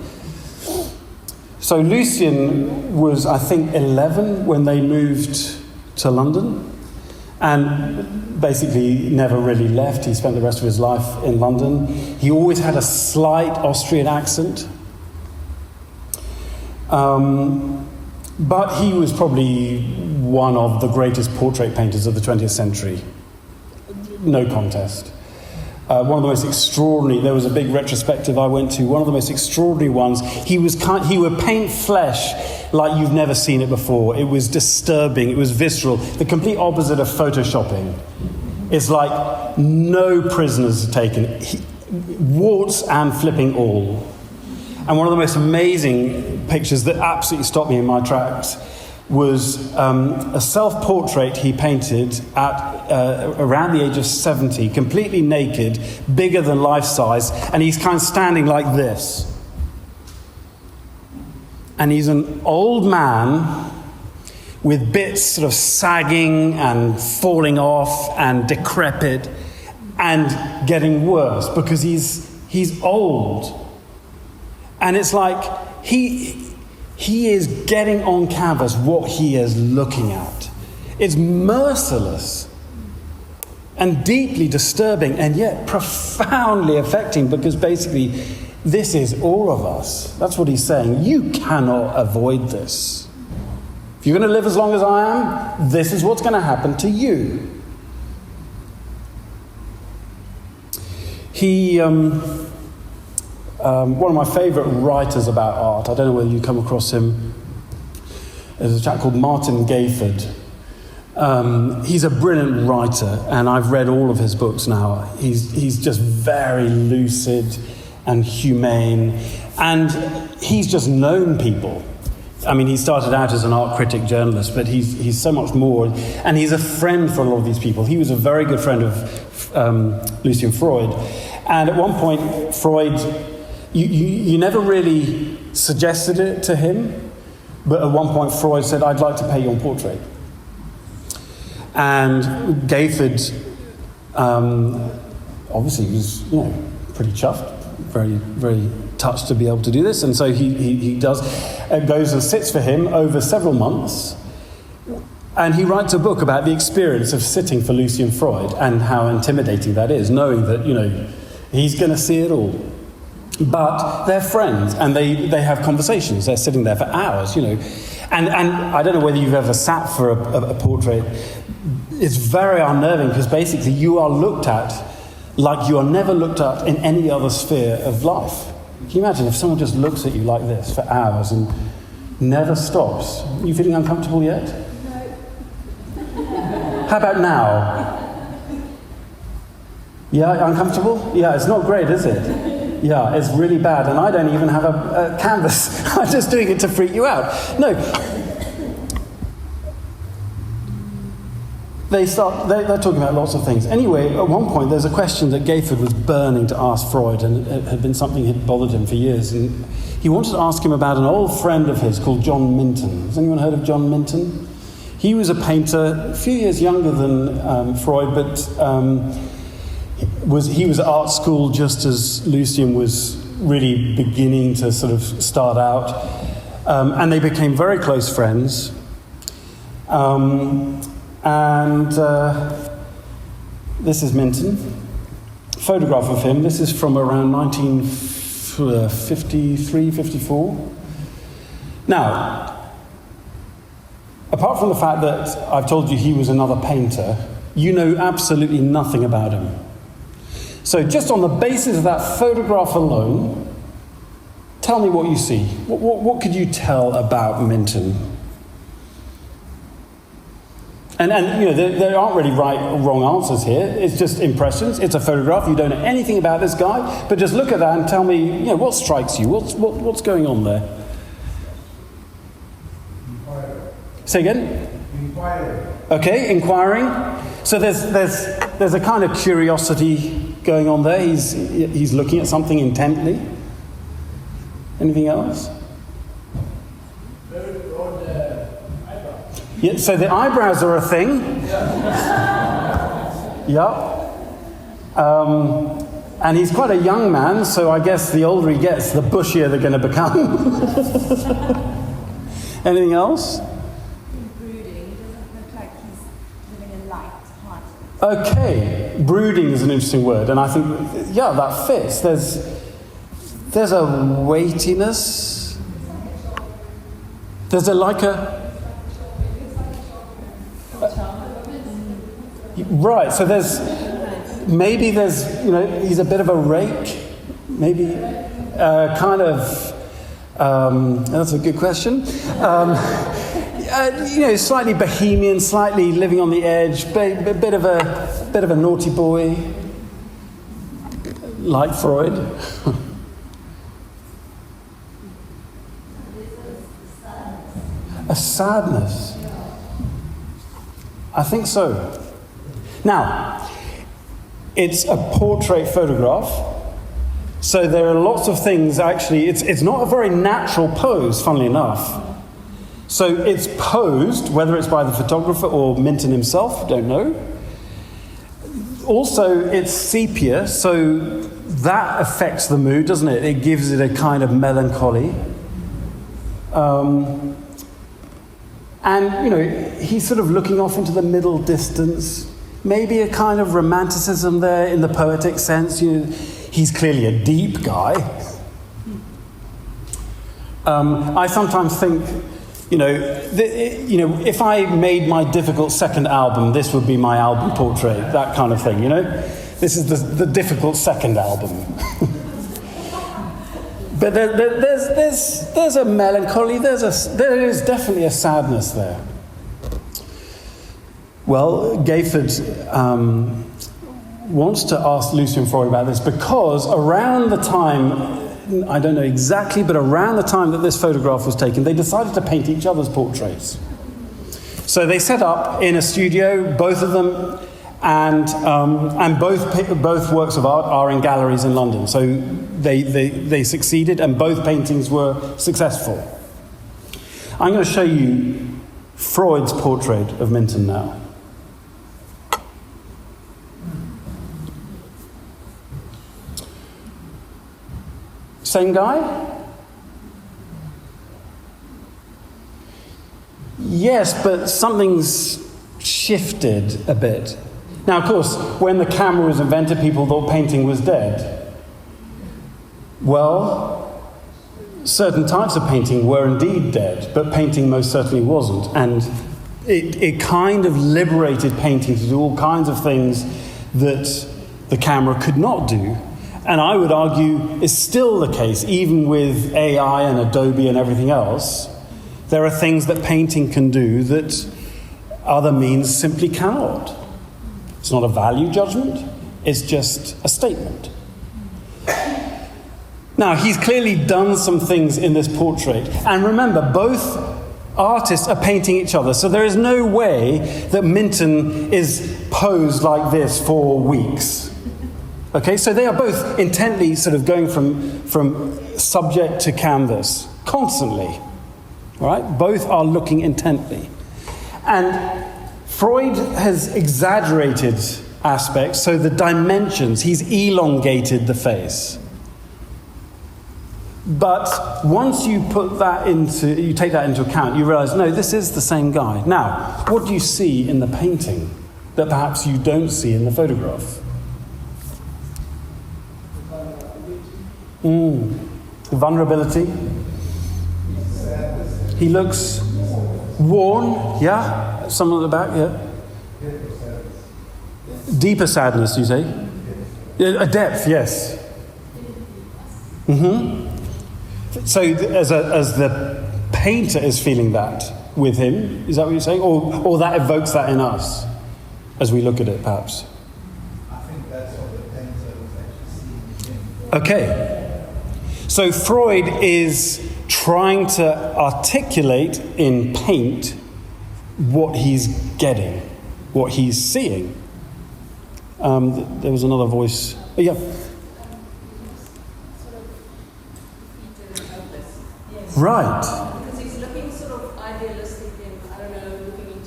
So Lucian was, I think, 11 when they moved to London, and basically never really left. He spent the rest of his life in London. He always had a slight Austrian accent. But he was probably one of the greatest portrait painters of the 20th century. No contest. One of the most extraordinary, there was a big retrospective I went to, one of the most extraordinary ones. He would paint flesh like you've never seen it before. It was disturbing, it was visceral, the complete opposite of photoshopping. It's like no prisoners taken, warts and flipping all. And one of the most amazing pictures that absolutely stopped me in my tracks was a self-portrait he painted at around the age of 70, completely naked, bigger than life size, and he's kind of standing like this. And he's an old man with bits sort of sagging and falling off and decrepit and getting worse because he's old. And it's like he is getting on canvas what he is looking at. It's merciless and deeply disturbing and yet profoundly affecting, because basically this is all of us. That's what he's saying. You cannot avoid this. If you're going to live as long as I am, this is what's going to happen to you. One of my favourite writers about art, I don't know whether you come across him, there's a chap called Martin Gayford. He's a brilliant writer, and I've read all of his books now. He's just very lucid and humane, and he's just known people. I mean, he started out as an art critic journalist, but he's so much more, and he's a friend for a lot of these people. He was a very good friend of Lucian Freud, and at one point, Freud, you never really suggested it to him, but at one point Freud said, "I'd like to pay your portrait." And Gayford obviously was, pretty chuffed, very, very touched to be able to do this, and so he goes and sits for him over several months, and he writes a book about the experience of sitting for Lucian Freud and how intimidating that is, knowing that he's going to see it all. But they're friends, and they have conversations. They're sitting there for hours, And I don't know whether you've ever sat for a portrait. It's very unnerving, because basically you are looked at like you are never looked at in any other sphere of life. Can you imagine if someone just looks at you like this for hours and never stops? Are you feeling uncomfortable yet? No. How about now? Yeah, uncomfortable? Yeah, it's not great, is it? Yeah, it's really bad, and I don't even have a canvas. I'm just doing it to freak you out. No. They're talking about lots of things. Anyway, at one point, there's a question that Gayford was burning to ask Freud, and it had been something that had bothered him for years. And he wanted to ask him about an old friend of his called John Minton. Has anyone heard of John Minton? He was a painter, a few years younger than Freud, but he was at art school just as Lucian was really beginning to sort of start out. And they became very close friends. This is Minton. Photograph of him. This is from around 1953, 54. Now, apart from the fact that I've told you he was another painter, you know absolutely nothing about him. So just on the basis of that photograph alone, tell me what you see. What could you tell about Minton? And there aren't really right or wrong answers here. It's just impressions. It's a photograph. You don't know anything about this guy, but just look at that and tell me, what strikes you? What's going on there? Inquiry. Say again? Inquiry. Okay, inquiring. So there's a kind of curiosity going on there. He's looking at something intently. Anything else? Very broad eyebrows. Yeah, so the eyebrows are a thing. Yeah. And he's quite a young man, so I guess the older he gets, the bushier they're going to become. Anything else? Brooding. He doesn't look like he's living a light heart. Okay, brooding is an interesting word, and I think, yeah, that fits. There's a weightiness. There's right, so there's he's a bit of a rake, maybe kind of, that's a good question. Slightly bohemian, slightly living on the edge, a bit of a naughty boy, like Freud. A sadness. I think so. Now, it's a portrait photograph, so there are lots of things actually. It's not a very natural pose, funnily enough. So it's posed, whether it's by the photographer or Minton himself, don't know. Also, it's sepia, so that affects the mood, doesn't it? It gives it a kind of melancholy. And, he's sort of looking off into the middle distance. Maybe a kind of romanticism there in the poetic sense. He's clearly a deep guy. I sometimes think, if I made my difficult second album, this would be my album portrait, that kind of thing, This is the difficult second album. But there's a melancholy, there is definitely a sadness there. Well, Gayford wants to ask Lucian Freud about this because around the time, I don't know exactly, but around the time that this photograph was taken, they decided to paint each other's portraits. So they set up in a studio, both of them, and both works of art are in galleries in London. So they succeeded, and both paintings were successful. I'm going to show you Freud's portrait of Minton now. Same guy? Yes, but something's shifted a bit. Now, of course, when the camera was invented, people thought painting was dead. Well, certain types of painting were indeed dead, but painting most certainly wasn't. And it kind of liberated painting to do all kinds of things that the camera could not do. And I would argue is still the case, even with AI and Adobe and everything else. There are things that painting can do that other means simply cannot. It's not a value judgment, it's just a statement. Now, he's clearly done some things in this portrait. And remember, both artists are painting each other, so there is no way that Minton is posed like this for weeks. Okay, so they are both intently sort of going from subject to canvas, constantly. All right? Both are looking intently. And Freud has exaggerated aspects, so the dimensions, he's elongated the face. But once you take that into account, you realize, no, this is the same guy. Now, what do you see in the painting that perhaps you don't see in the photograph? Vulnerability. He looks worn, yeah? Someone at the back, yeah? Deeper sadness, you say? A depth, yes. So as the painter is feeling that with him, is that what you're saying? Or that evokes that in us as we look at it, perhaps? I think that's what the painter was actually seeing. Okay. So Freud is trying to articulate in paint what he's getting, what he's seeing. There was another voice. Oh, yeah. Yes. Right. Because he's looking sort of idealistic and, I don't know, looking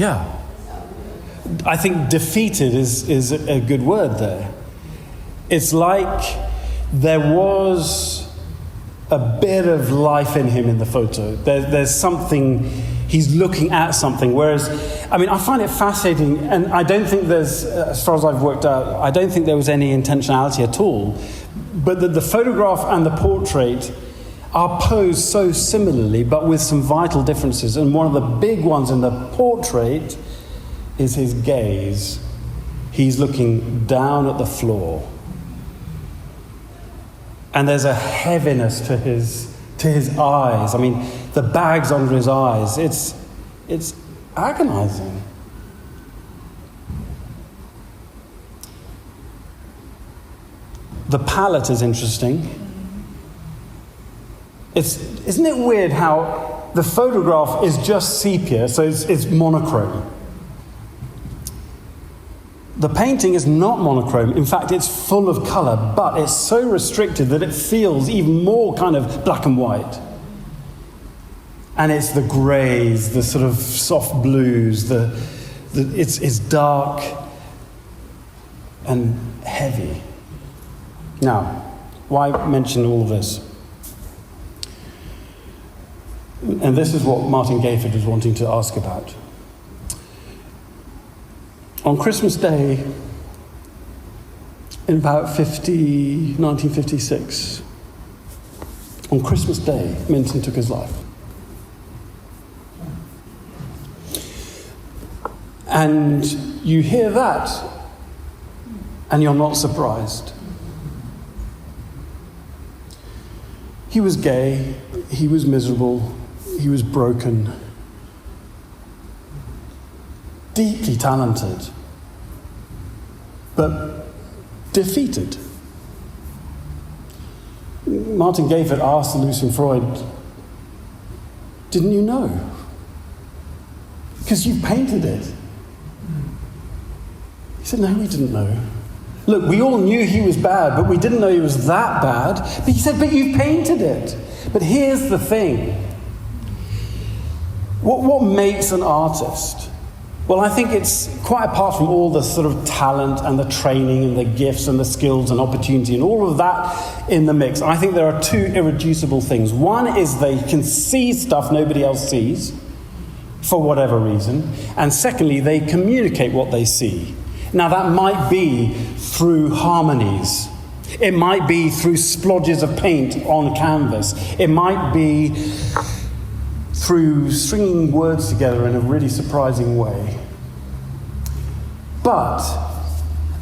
Yeah. I think defeated is a good word there. It's like there was a bit of life in him in the photo. There's something, he's looking at something. Whereas, I mean, I find it fascinating, and I don't think there's, as far as I've worked out, I don't think there was any intentionality at all. But the photograph and the portrait are posed so similarly, but with some vital differences. And one of the big ones in the portrait is his gaze. He's looking down at the floor. And there's a heaviness to his eyes. I mean, the bags under his eyes. It's agonizing. The palette is interesting. Isn't it weird how the photograph is just sepia, so it's monochrome. The painting is not monochrome. In fact, it's full of colour, but it's so restricted that it feels even more kind of black and white. And it's the greys, the sort of soft blues, it's dark and heavy. Now, why mention all of this? And this is what Martin Gayford was wanting to ask about. On Christmas Day, in about 1956, on Christmas Day, Minton took his life. And you hear that, and you're not surprised. He was gay, he was miserable, he was broken, deeply talented, but defeated. Martin Gayford asked Lucian Freud, "Didn't you know? Because you painted it." He said, "No, we didn't know. Look, we all knew he was bad, but we didn't know he was that bad." But he said, "But you painted it." But here's the thing. What makes an artist? Well, I think it's quite apart from all the sort of talent and the training and the gifts and the skills and opportunity and all of that in the mix. I think there are two irreducible things. One is they can see stuff nobody else sees, for whatever reason. And secondly, they communicate what they see. Now, that might be through harmonies. It might be through splodges of paint on canvas. It might be through stringing words together in a really surprising way. But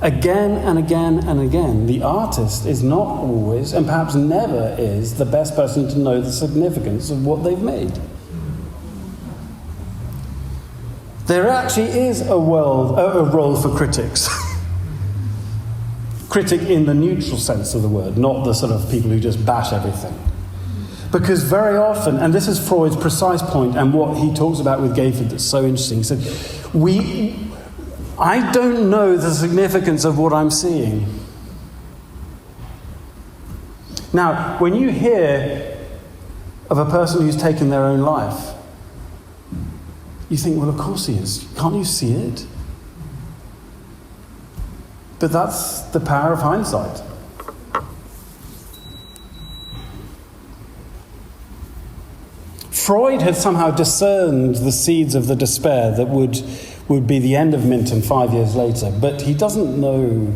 again and again and again, the artist is not always, and perhaps never is, the best person to know the significance of what they've made. There actually is a role for critics. Critic in the neutral sense of the word, not the sort of people who just bash everything. Because very often, and this is Freud's precise point and what he talks about with Gayford that's so interesting, he said, I don't know the significance of what I'm seeing. Now, when you hear of a person who's taken their own life, you think, well, of course he is. Can't you see it? But that's the power of hindsight. Freud had somehow discerned the seeds of the despair that would be the end of Minton 5 years later, but he doesn't know.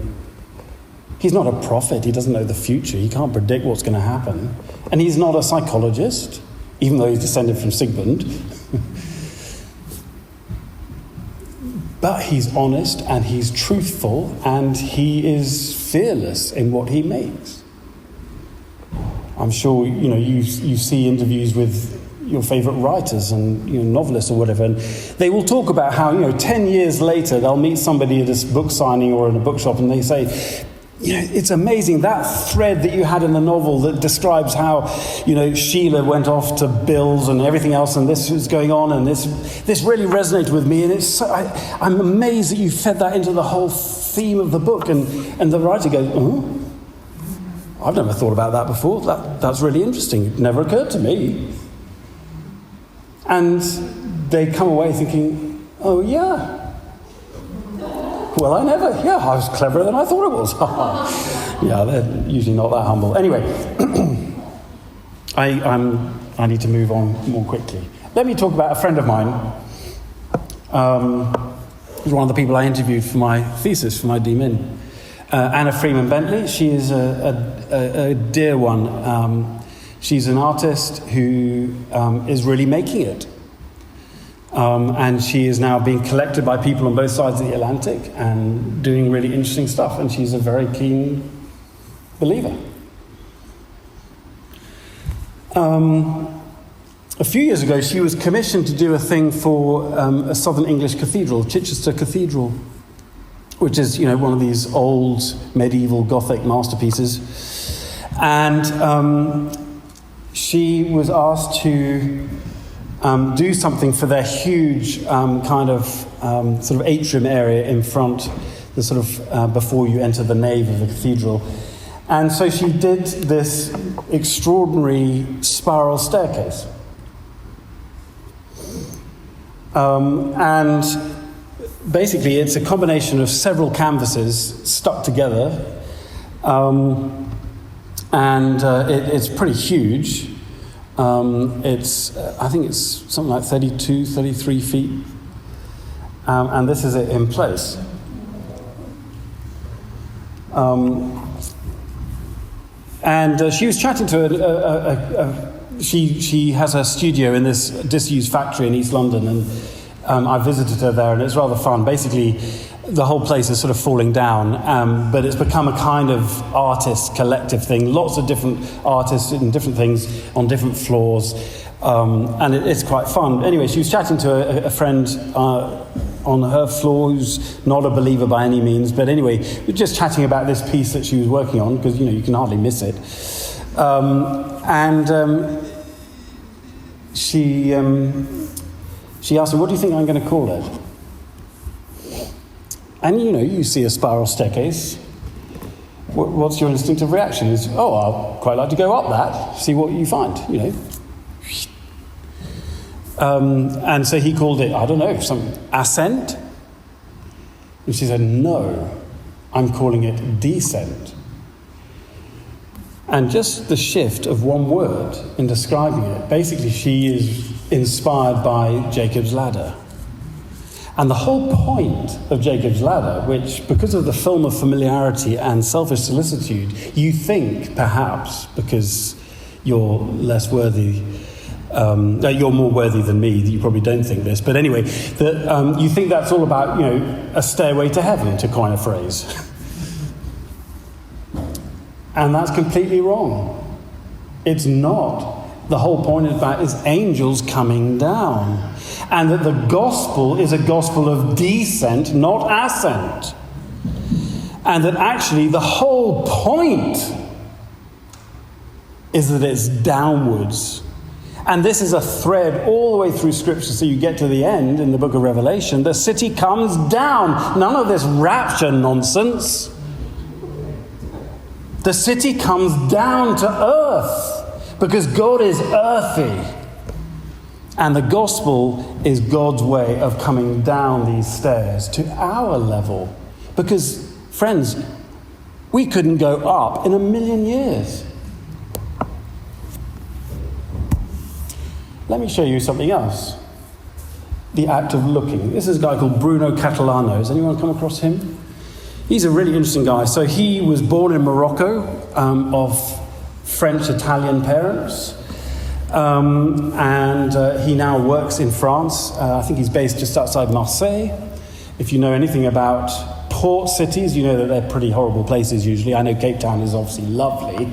He's not a prophet. He doesn't know the future. He can't predict what's going to happen. And he's not a psychologist, even though he's descended from Sigmund. But he's honest and he's truthful and he is fearless in what he makes. I'm sure you see interviews with your favourite writers and novelists or whatever, and they will talk about how 10 years later they'll meet somebody at a book signing or in a bookshop and they say, it's amazing, that thread that you had in the novel that describes how, Sheila went off to Bill's and everything else and this was going on and this really resonated with me, and I'm amazed that you fed that into the whole theme of the book. And the writer goes, oh, I've never thought about that before. That's really interesting. It never occurred to me. And they come away thinking, Oh, yeah. Well, I was cleverer than I thought it was. Yeah, they're usually not that humble. Anyway, I need to move on more quickly. Let me talk about a friend of mine. Who's one of the people I interviewed for my thesis, for my DMin. Anna Freeman Bentley. She is a dear one. She's an artist who is really making it. And she is now being collected by people on both sides of the Atlantic and doing really interesting stuff. And she's a very keen believer. A few years ago, she was commissioned to do a thing for a Southern English cathedral, Chichester Cathedral, which is, one of these old medieval Gothic masterpieces. And she was asked to do something for their huge sort of atrium area in front, the sort of before you enter the nave of the cathedral. And so she did this extraordinary spiral staircase. And basically it's a combination of several canvases stuck together. It's pretty huge. I think it's something like 32, 33 feet. And this is it in place. She was chatting to she has her studio in this disused factory in East London, and I visited her there, and it's rather fun. Basically, the whole place is sort of falling down, but it's become a kind of artist collective thing. Lots of different artists and different things on different floors, and it's quite fun. Anyway, she was chatting to a friend on her floor who's not a believer by any means, but anyway, we're just chatting about this piece that she was working on, because you can hardly miss it. She asked me, "What do you think I'm going to call it?" And you see a spiral staircase. What's your instinctive reaction? Is, I'll quite like to go up that, see what you find, And so he called it, I don't know, some ascent. And she said, "No, I'm calling it descent." And just the shift of one word in describing it, basically she is inspired by Jacob's Ladder. And the whole point of Jacob's Ladder, which, because of the film of familiarity and selfish solicitude, you think, perhaps, because you're less worthy, you're more worthy than me, you probably don't think this, but anyway, that you think that's all about, a stairway to heaven, to coin a phrase. And that's completely wrong. It's not. The whole point is angels coming down. And that the gospel is a gospel of descent, not ascent. And that actually the whole point is that it's downwards. And this is a thread all the way through Scripture, so you get to the end in the book of Revelation. The city comes down. None of this rapture nonsense. The city comes down to earth because God is earthy. And the gospel is God's way of coming down these stairs to our level. Because, friends, we couldn't go up in a million years. Let me show you something else. The act of looking. This is a guy called Bruno Catalano. Has anyone come across him? He's a really interesting guy. So he was born in Morocco of French-Italian parents. He now works in France. I think he's based just outside Marseille. If you know anything about port cities, you know that they're pretty horrible places usually. I know Cape Town is obviously lovely.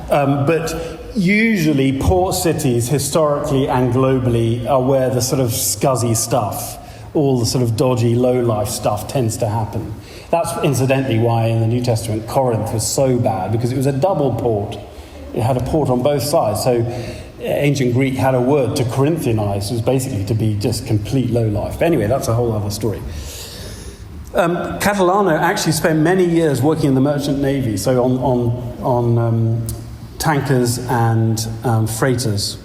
But usually port cities, historically and globally, are where the sort of scuzzy stuff, all the sort of dodgy, low-life stuff tends to happen. That's incidentally why in the New Testament Corinth was so bad, because it was a double port. It had a port on both sides. So ancient Greek had a word to Corinthianize, was basically to be just complete low-life. But anyway, that's a whole other story. Catalano actually spent many years working in the merchant navy, so on tankers and freighters.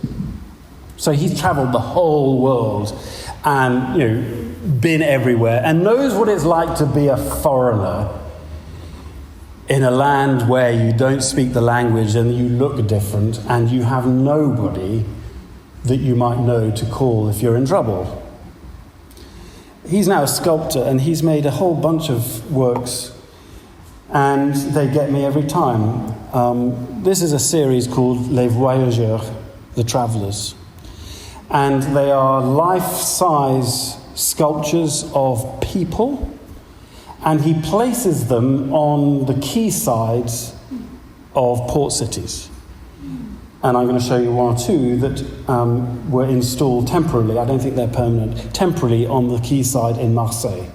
So he's travelled the whole world, and been everywhere and knows what it's like to be a foreigner in a land where you don't speak the language and you look different and you have nobody that you might know to call if you're in trouble. He's now a sculptor and he's made a whole bunch of works and they get me every time. This is a series called Les Voyageurs, the Travellers. And they are life-size sculptures of people, and he places them on the quaysides of port cities. And I'm going to show you one or two that were installed temporarily, I don't think they're permanent, temporarily on the quayside in Marseille.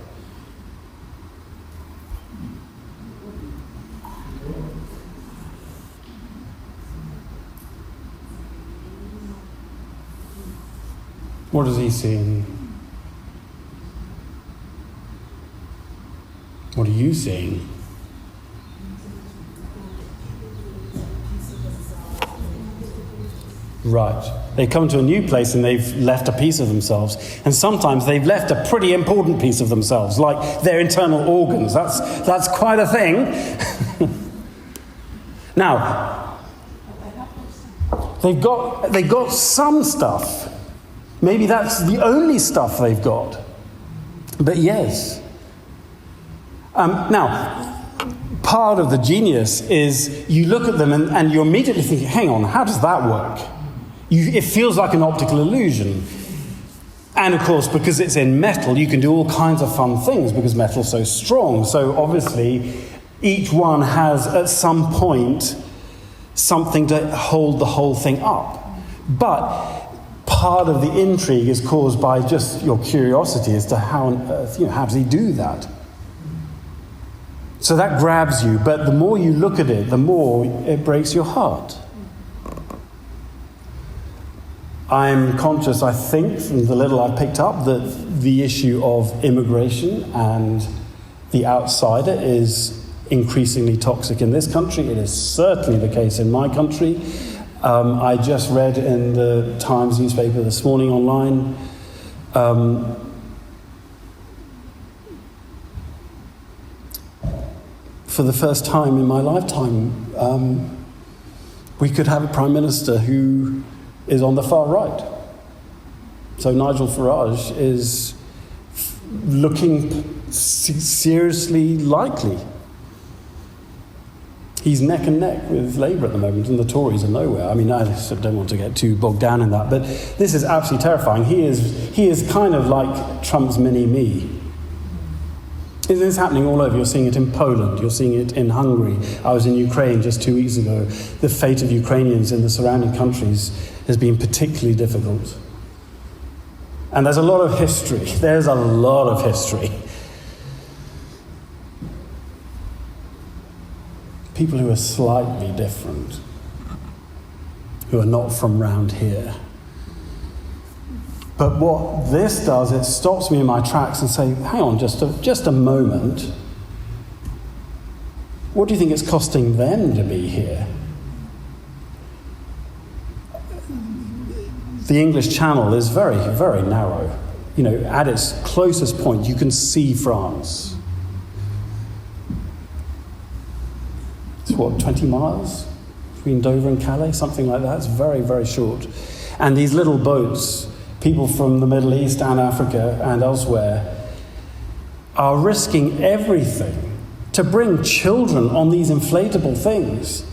What is he seeing? What are you seeing? Right. They come to a new place and they've left a piece of themselves. And sometimes they've left a pretty important piece of themselves, like their internal organs. That's quite a thing. Now, they've got some stuff. Maybe that's the only stuff they've got. But yes. Now, part of the genius is you look at them and you're immediately thinking, hang on, how does that work? It feels like an optical illusion. And of course, because it's in metal, you can do all kinds of fun things because metal's so strong. So obviously, each one has, at some point, something to hold the whole thing up. But part of the intrigue is caused by just your curiosity as to how on earth, how does he do that? So that grabs you, but the more you look at it, the more it breaks your heart. I'm conscious, I think, from the little I've picked up, that the issue of immigration and the outsider is increasingly toxic in this country. It is certainly the case in my country. I just read in the Times newspaper this morning online for the first time in my lifetime, we could have a Prime Minister who is on the far right. So Nigel Farage is looking seriously likely. He's neck and neck with Labour at the moment, and the Tories are nowhere. I mean, I don't want to get too bogged down in that, but this is absolutely terrifying. He is kind of like Trump's mini-me. It is happening all over. You're seeing it in Poland. You're seeing it in Hungary. I was in Ukraine just 2 weeks ago. The fate of Ukrainians in the surrounding countries has been particularly difficult. And there's a lot of history. There's a lot of history. People who are slightly different, who are not from round here. But what this does, it stops me in my tracks and say, hang on, just a moment. What do you think it's costing them to be here? The English Channel is very, very narrow. At its closest point, you can see France. It's 20 miles between Dover and Calais, something like that. It's very, very short. And these little boats, people from the Middle East and Africa and elsewhere, are risking everything to bring children on these inflatable things.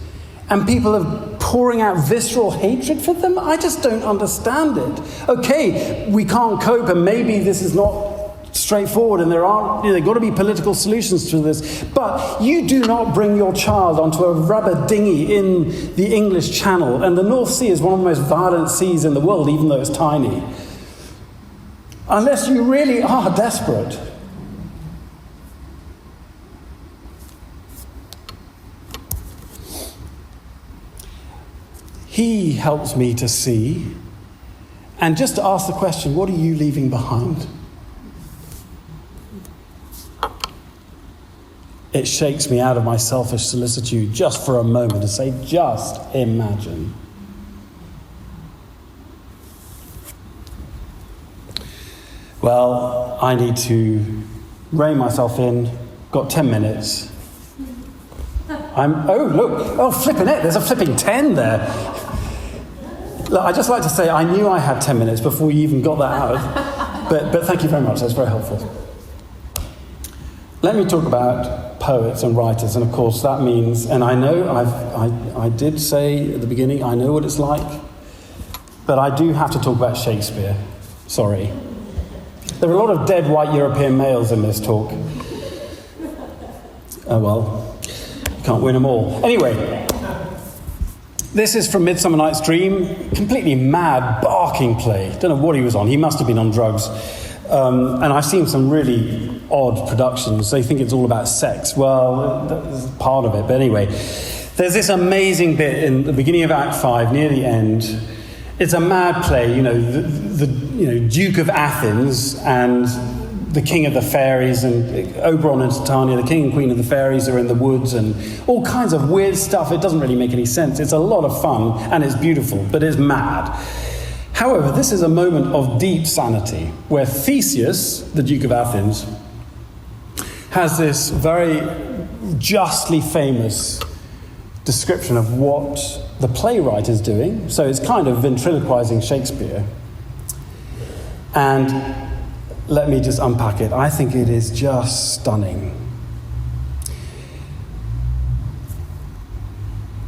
And people are pouring out visceral hatred for them? I just don't understand it. Okay, we can't cope, and maybe this is not straightforward, and there have got to be political solutions to this. But you do not bring your child onto a rubber dinghy in the English Channel, and the North Sea is one of the most violent seas in the world, even though it's tiny. Unless you really are desperate. He helps me to see, and just to ask the question, what are you leaving behind? It shakes me out of my selfish solicitude just for a moment to say, just imagine. Well, I need to rein myself in. Got 10 minutes. Flipping it. There's a flipping 10 there. Look, I'd just like to say I knew I had 10 minutes before you even got that out. But thank you very much. That's very helpful. Let me talk about poets and writers. And of course that means, and I know I did say at the beginning, I know what it's like. But I do have to talk about Shakespeare. Sorry. There are a lot of dead white European males in this talk. Oh well, you can't win them all. Anyway, this is from Midsummer Night's Dream. Completely mad, barking play. Don't know what he was on. He must have been on drugs. And I've seen some really odd productions. They think it's all about sex. Well, that's part of it. But anyway, there's this amazing bit in the beginning of Act 5, near the end. It's a mad play, the Duke of Athens and the King of the Fairies, and Oberon and Titania, the King and Queen of the Fairies, are in the woods, and all kinds of weird stuff. It doesn't really make any sense. It's a lot of fun, and it's beautiful, but it's mad. However, this is a moment of deep sanity, where Theseus, the Duke of Athens, has this very justly famous description of what the playwright is doing. So it's kind of ventriloquizing Shakespeare. And let me just unpack it. I think it is just stunning.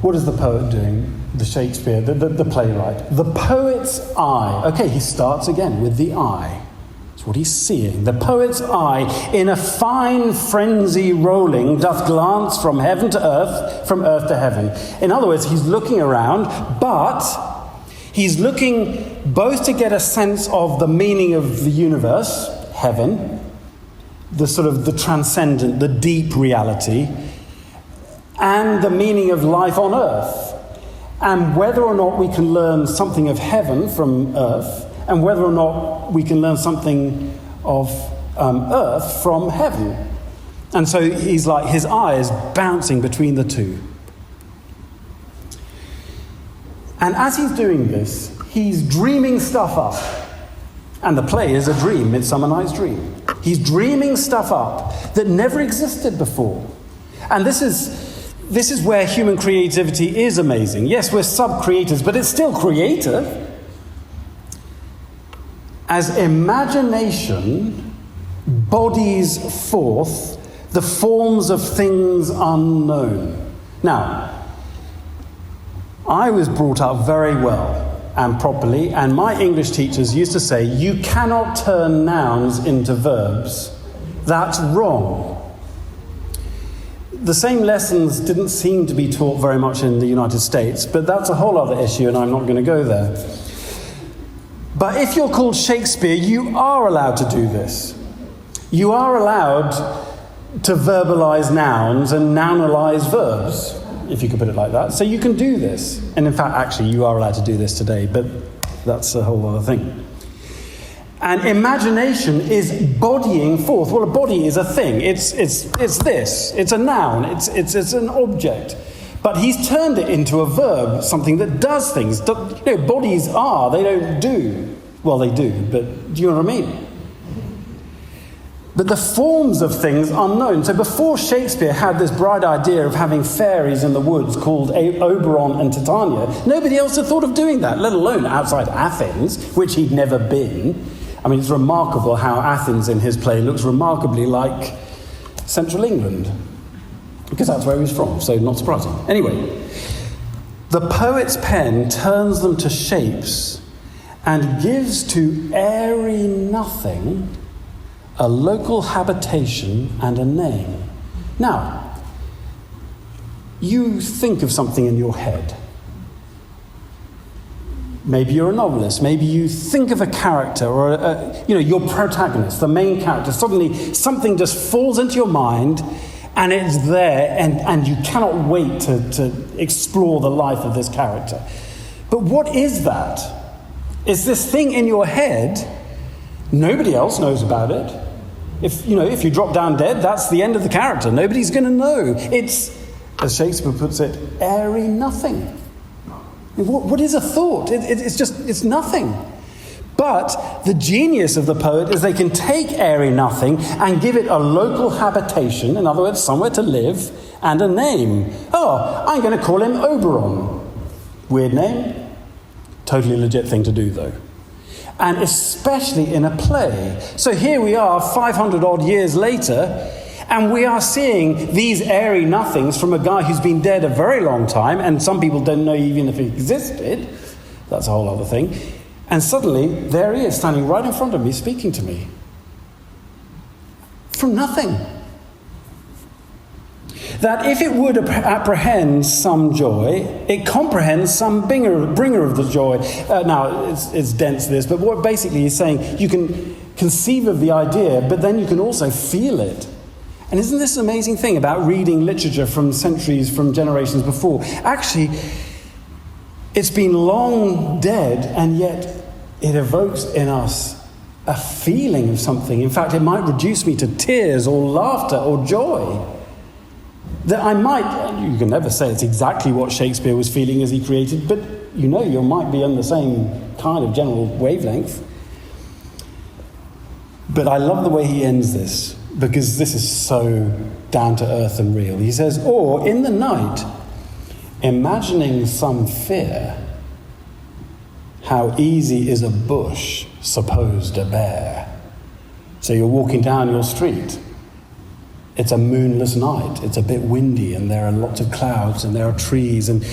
What is the poet doing? The Shakespeare, the playwright. The poet's eye. Okay, he starts again with the eye. That's what he's seeing. The poet's eye, in a fine frenzy rolling, doth glance from heaven to earth, from earth to heaven. In other words, he's looking around, but he's looking both to get a sense of the meaning of the universe, heaven, the sort of the transcendent, the deep reality, and the meaning of life on earth, and whether or not we can learn something of heaven from earth, and whether or not we can learn something of earth from heaven. And so he's like, his eye is bouncing between the two. And as he's doing this, he's dreaming stuff up. And the play is a dream, Midsummer Night's Dream. He's dreaming stuff up that never existed before. And this is where human creativity is amazing. Yes, we're sub-creators, but it's still creative. As imagination bodies forth the forms of things unknown. Now, I was brought up very well and properly, and my English teachers used to say, you cannot turn nouns into verbs. That's wrong. The same lessons didn't seem to be taught very much in the United States, but that's a whole other issue, and I'm not going to go there. But if you're called Shakespeare, you are allowed to do this. You are allowed to verbalize nouns and nounalize verbs, if you could put it like that. So you can do this. And in fact, actually, you are allowed to do this today, but that's a whole other thing. And imagination is bodying forth. Well, a body is a thing. It's this. It's a noun. It's an object. But he's turned it into a verb, something that does things. Bodies are, they don't do. Well, they do, but do you know what I mean? But the forms of things unknown. So before Shakespeare had this bright idea of having fairies in the woods called Oberon and Titania, nobody else had thought of doing that, let alone outside Athens, which he'd never been. I mean, it's remarkable how Athens in his play looks remarkably like central England, because that's where he was from, so not surprising. Anyway, the poet's pen turns them to shapes and gives to airy nothing a local habitation and a name. Now, you think of something in your head. Maybe you're a novelist. Maybe you think of a character or, your protagonist, the main character. Suddenly, something just falls into your mind and it's there and you cannot wait to explore the life of this character. But what is that? It's this thing in your head. Nobody else knows about it. If you drop down dead, that's the end of the character. Nobody's going to know. It's, as Shakespeare puts it, airy nothing. What is a thought? It's nothing. But the genius of the poet is they can take airy nothing and give it a local habitation, in other words, somewhere to live, and a name. Oh, I'm going to call him Oberon. Weird name. Totally legit thing to do, though. And especially in a play. So here we are, 500 odd years later, and we are seeing these airy nothings from a guy who's been dead a very long time, and some people don't know even if he existed. That's a whole other thing. And suddenly, there he is, standing right in front of me, speaking to me. From nothing. That if it would apprehend some joy, it comprehends some bringer of the joy. Now, it's dense, this, but what basically he's saying, you can conceive of the idea, but then you can also feel it. And isn't this an amazing thing about reading literature from centuries, from generations before? Actually, it's been long dead, and yet it evokes in us a feeling of something. In fact, it might reduce me to tears or laughter or joy. That I might, you can never say it's exactly what Shakespeare was feeling as he created, but you might be on the same kind of general wavelength. But I love the way he ends this, because this is so down to earth and real. He says, or in the night, imagining some fear, how easy is a bush supposed to bear. So you're walking down your street. It's a moonless night. It's a bit windy, and there are lots of clouds, and there are trees, and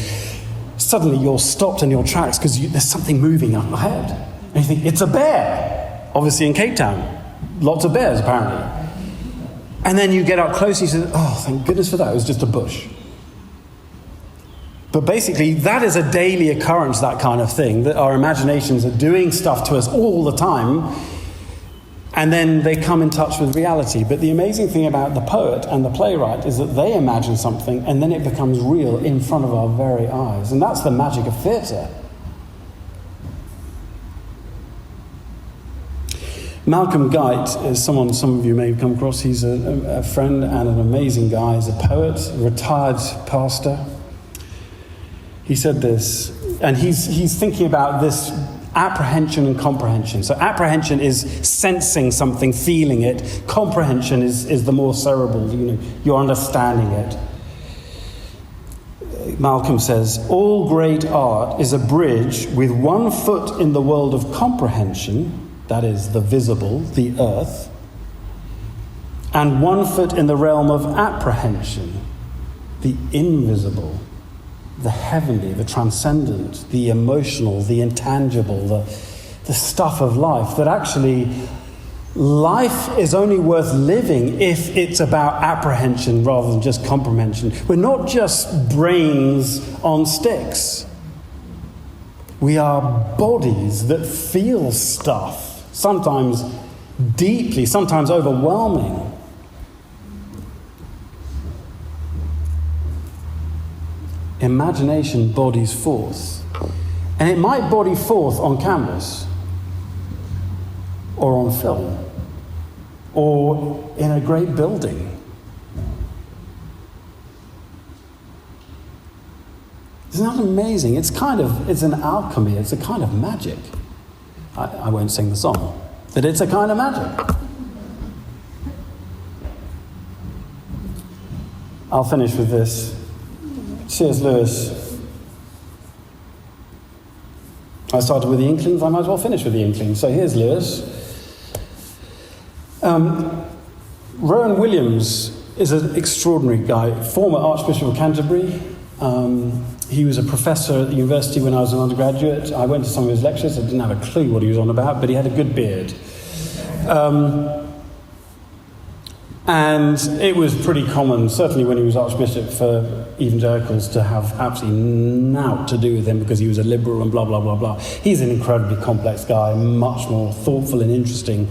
suddenly you're stopped in your tracks because there's something moving up ahead. And you think, it's a bear. Obviously in Cape Town, lots of bears apparently. And then you get up close and you say, oh, thank goodness for that, it was just a bush. But basically, that is a daily occurrence, that kind of thing, that our imaginations are doing stuff to us all the time, and then they come in touch with reality. But the amazing thing about the poet and the playwright is that they imagine something, and then it becomes real in front of our very eyes. And that's the magic of theatre. Malcolm Guite is someone some of you may have come across. He's a friend and an amazing guy. He's a poet, a retired pastor. He said this, and he's thinking about this apprehension and comprehension. So apprehension is sensing something, feeling it. Comprehension is the more cerebral, you're understanding it. Malcolm says, all great art is a bridge with one foot in the world of comprehension, that is the visible, the earth, and one foot in the realm of apprehension, the invisible, the heavenly, the transcendent, the emotional, the intangible, the stuff of life. That actually life is only worth living if it's about apprehension rather than just comprehension. We're not just brains on sticks. We are bodies that feel stuff, sometimes deeply, sometimes overwhelming. Imagination bodies forth. And it might body forth on canvas, or on film, or in a great building. Isn't that amazing? It's an alchemy, it's a kind of magic. I won't sing the song, but it's a kind of magic. I'll finish with this. C.S. Lewis. I started with the Inklings, I might as well finish with the Inklings. So here's Lewis. Rowan Williams is an extraordinary guy, former Archbishop of Canterbury. He was a professor at the university when I was an undergraduate. I went to some of his lectures. I didn't have a clue what he was on about, but he had a good beard. And it was pretty common, certainly when he was Archbishop, for evangelicals to have absolutely naught to do with him because he was a liberal and blah, blah, blah, blah. He's an incredibly complex guy, much more thoughtful and interesting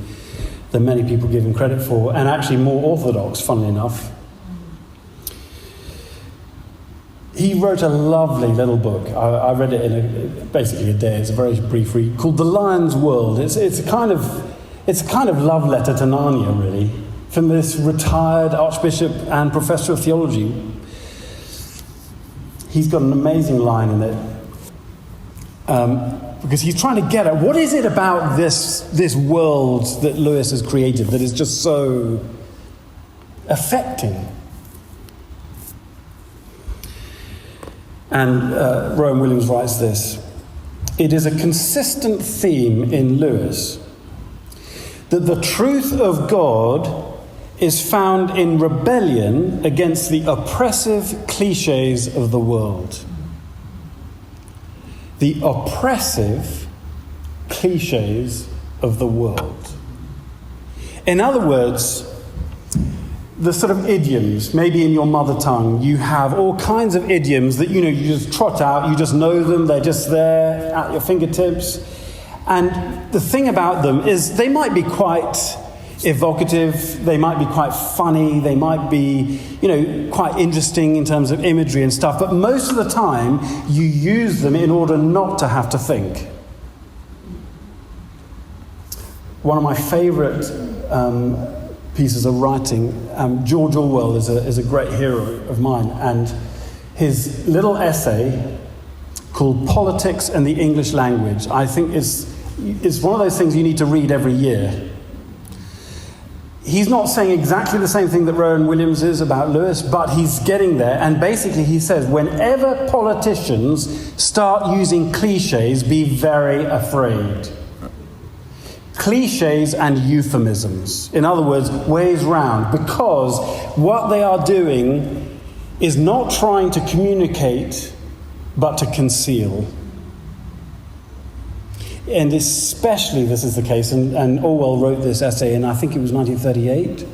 than many people give him credit for, and actually more orthodox, funnily enough. He wrote a lovely little book. I read it in basically a day. It's a very brief read, called The Lion's World. It's a kind of love letter to Narnia, really, from this retired Archbishop and Professor of Theology. He's got an amazing line in it. because he's trying to get at what is it about this world that Lewis has created that is just so affecting. And Rowan Williams writes this: it is a consistent theme in Lewis that the truth of God is found in rebellion against the oppressive cliches of the world. The oppressive cliches of the world. In other words, the sort of idioms, maybe in your mother tongue, you have all kinds of idioms that, you just trot out, you just know them, they're just there at your fingertips. And the thing about them is they might be quite evocative, they might be quite funny, they might be, quite interesting in terms of imagery and stuff, but most of the time you use them in order not to have to think. One of my favourite pieces of writing, George Orwell is a great hero of mine, and his little essay called Politics and the English Language, I think is one of those things you need to read every year. He's not saying exactly the same thing that Rowan Williams is about Lewis, but he's getting there. And basically he says, whenever politicians start using cliches, be very afraid. Cliches and euphemisms. In other words, ways round. Because what they are doing is not trying to communicate, but to conceal. And especially this is the case, and Orwell wrote this essay in, I think it was 1938.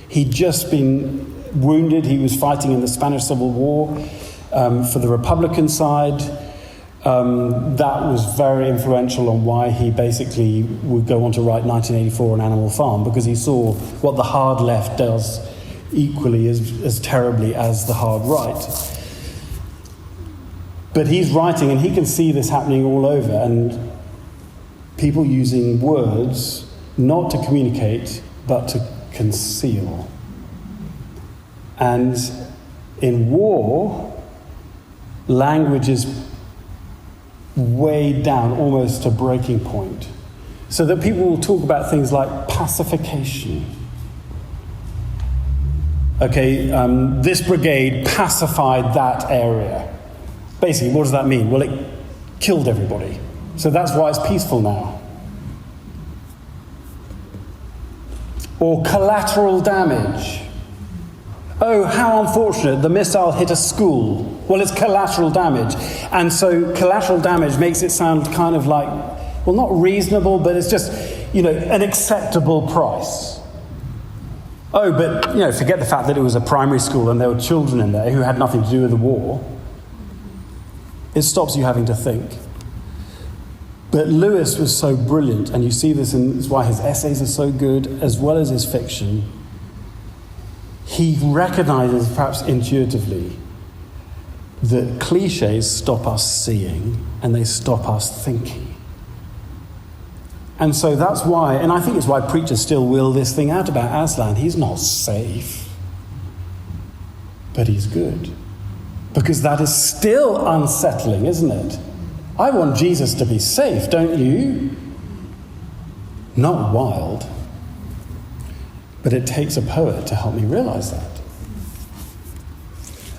He'd just been wounded. He was fighting in the Spanish Civil War for the Republican side. That was very influential on why he basically would go on to write 1984 on Animal Farm, because he saw what the hard left does equally as terribly as the hard right. But he's writing, and he can see this happening all over, and people using words not to communicate, but to conceal. And in war, language is weighed down almost to breaking point. So that people will talk about things like pacification. Okay, this brigade pacified that area. Basically, what does that mean? Well, it killed everybody. So that's why it's peaceful now. Or collateral damage. Oh, how unfortunate, the missile hit a school. Well, it's collateral damage. And so collateral damage makes it sound kind of like, well, not reasonable, but it's just, an acceptable price. Oh, but, forget the fact that it was a primary school and there were children in there who had nothing to do with the war. It stops you having to think. But Lewis was so brilliant, and you see this, and it's why his essays are so good, as well as his fiction. He recognizes, perhaps intuitively, that cliches stop us seeing, and they stop us thinking. And so that's why, and I think it's why preachers still will this thing out about Aslan. He's not safe, but he's good. Because that is still unsettling, isn't it? I want Jesus to be safe, don't you? Not wild. But it takes a poet to help me realize that.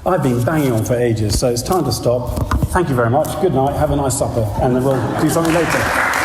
I've been banging on for ages, so it's time to stop. Thank you very much. Good night. Have a nice supper. And then we'll do something later.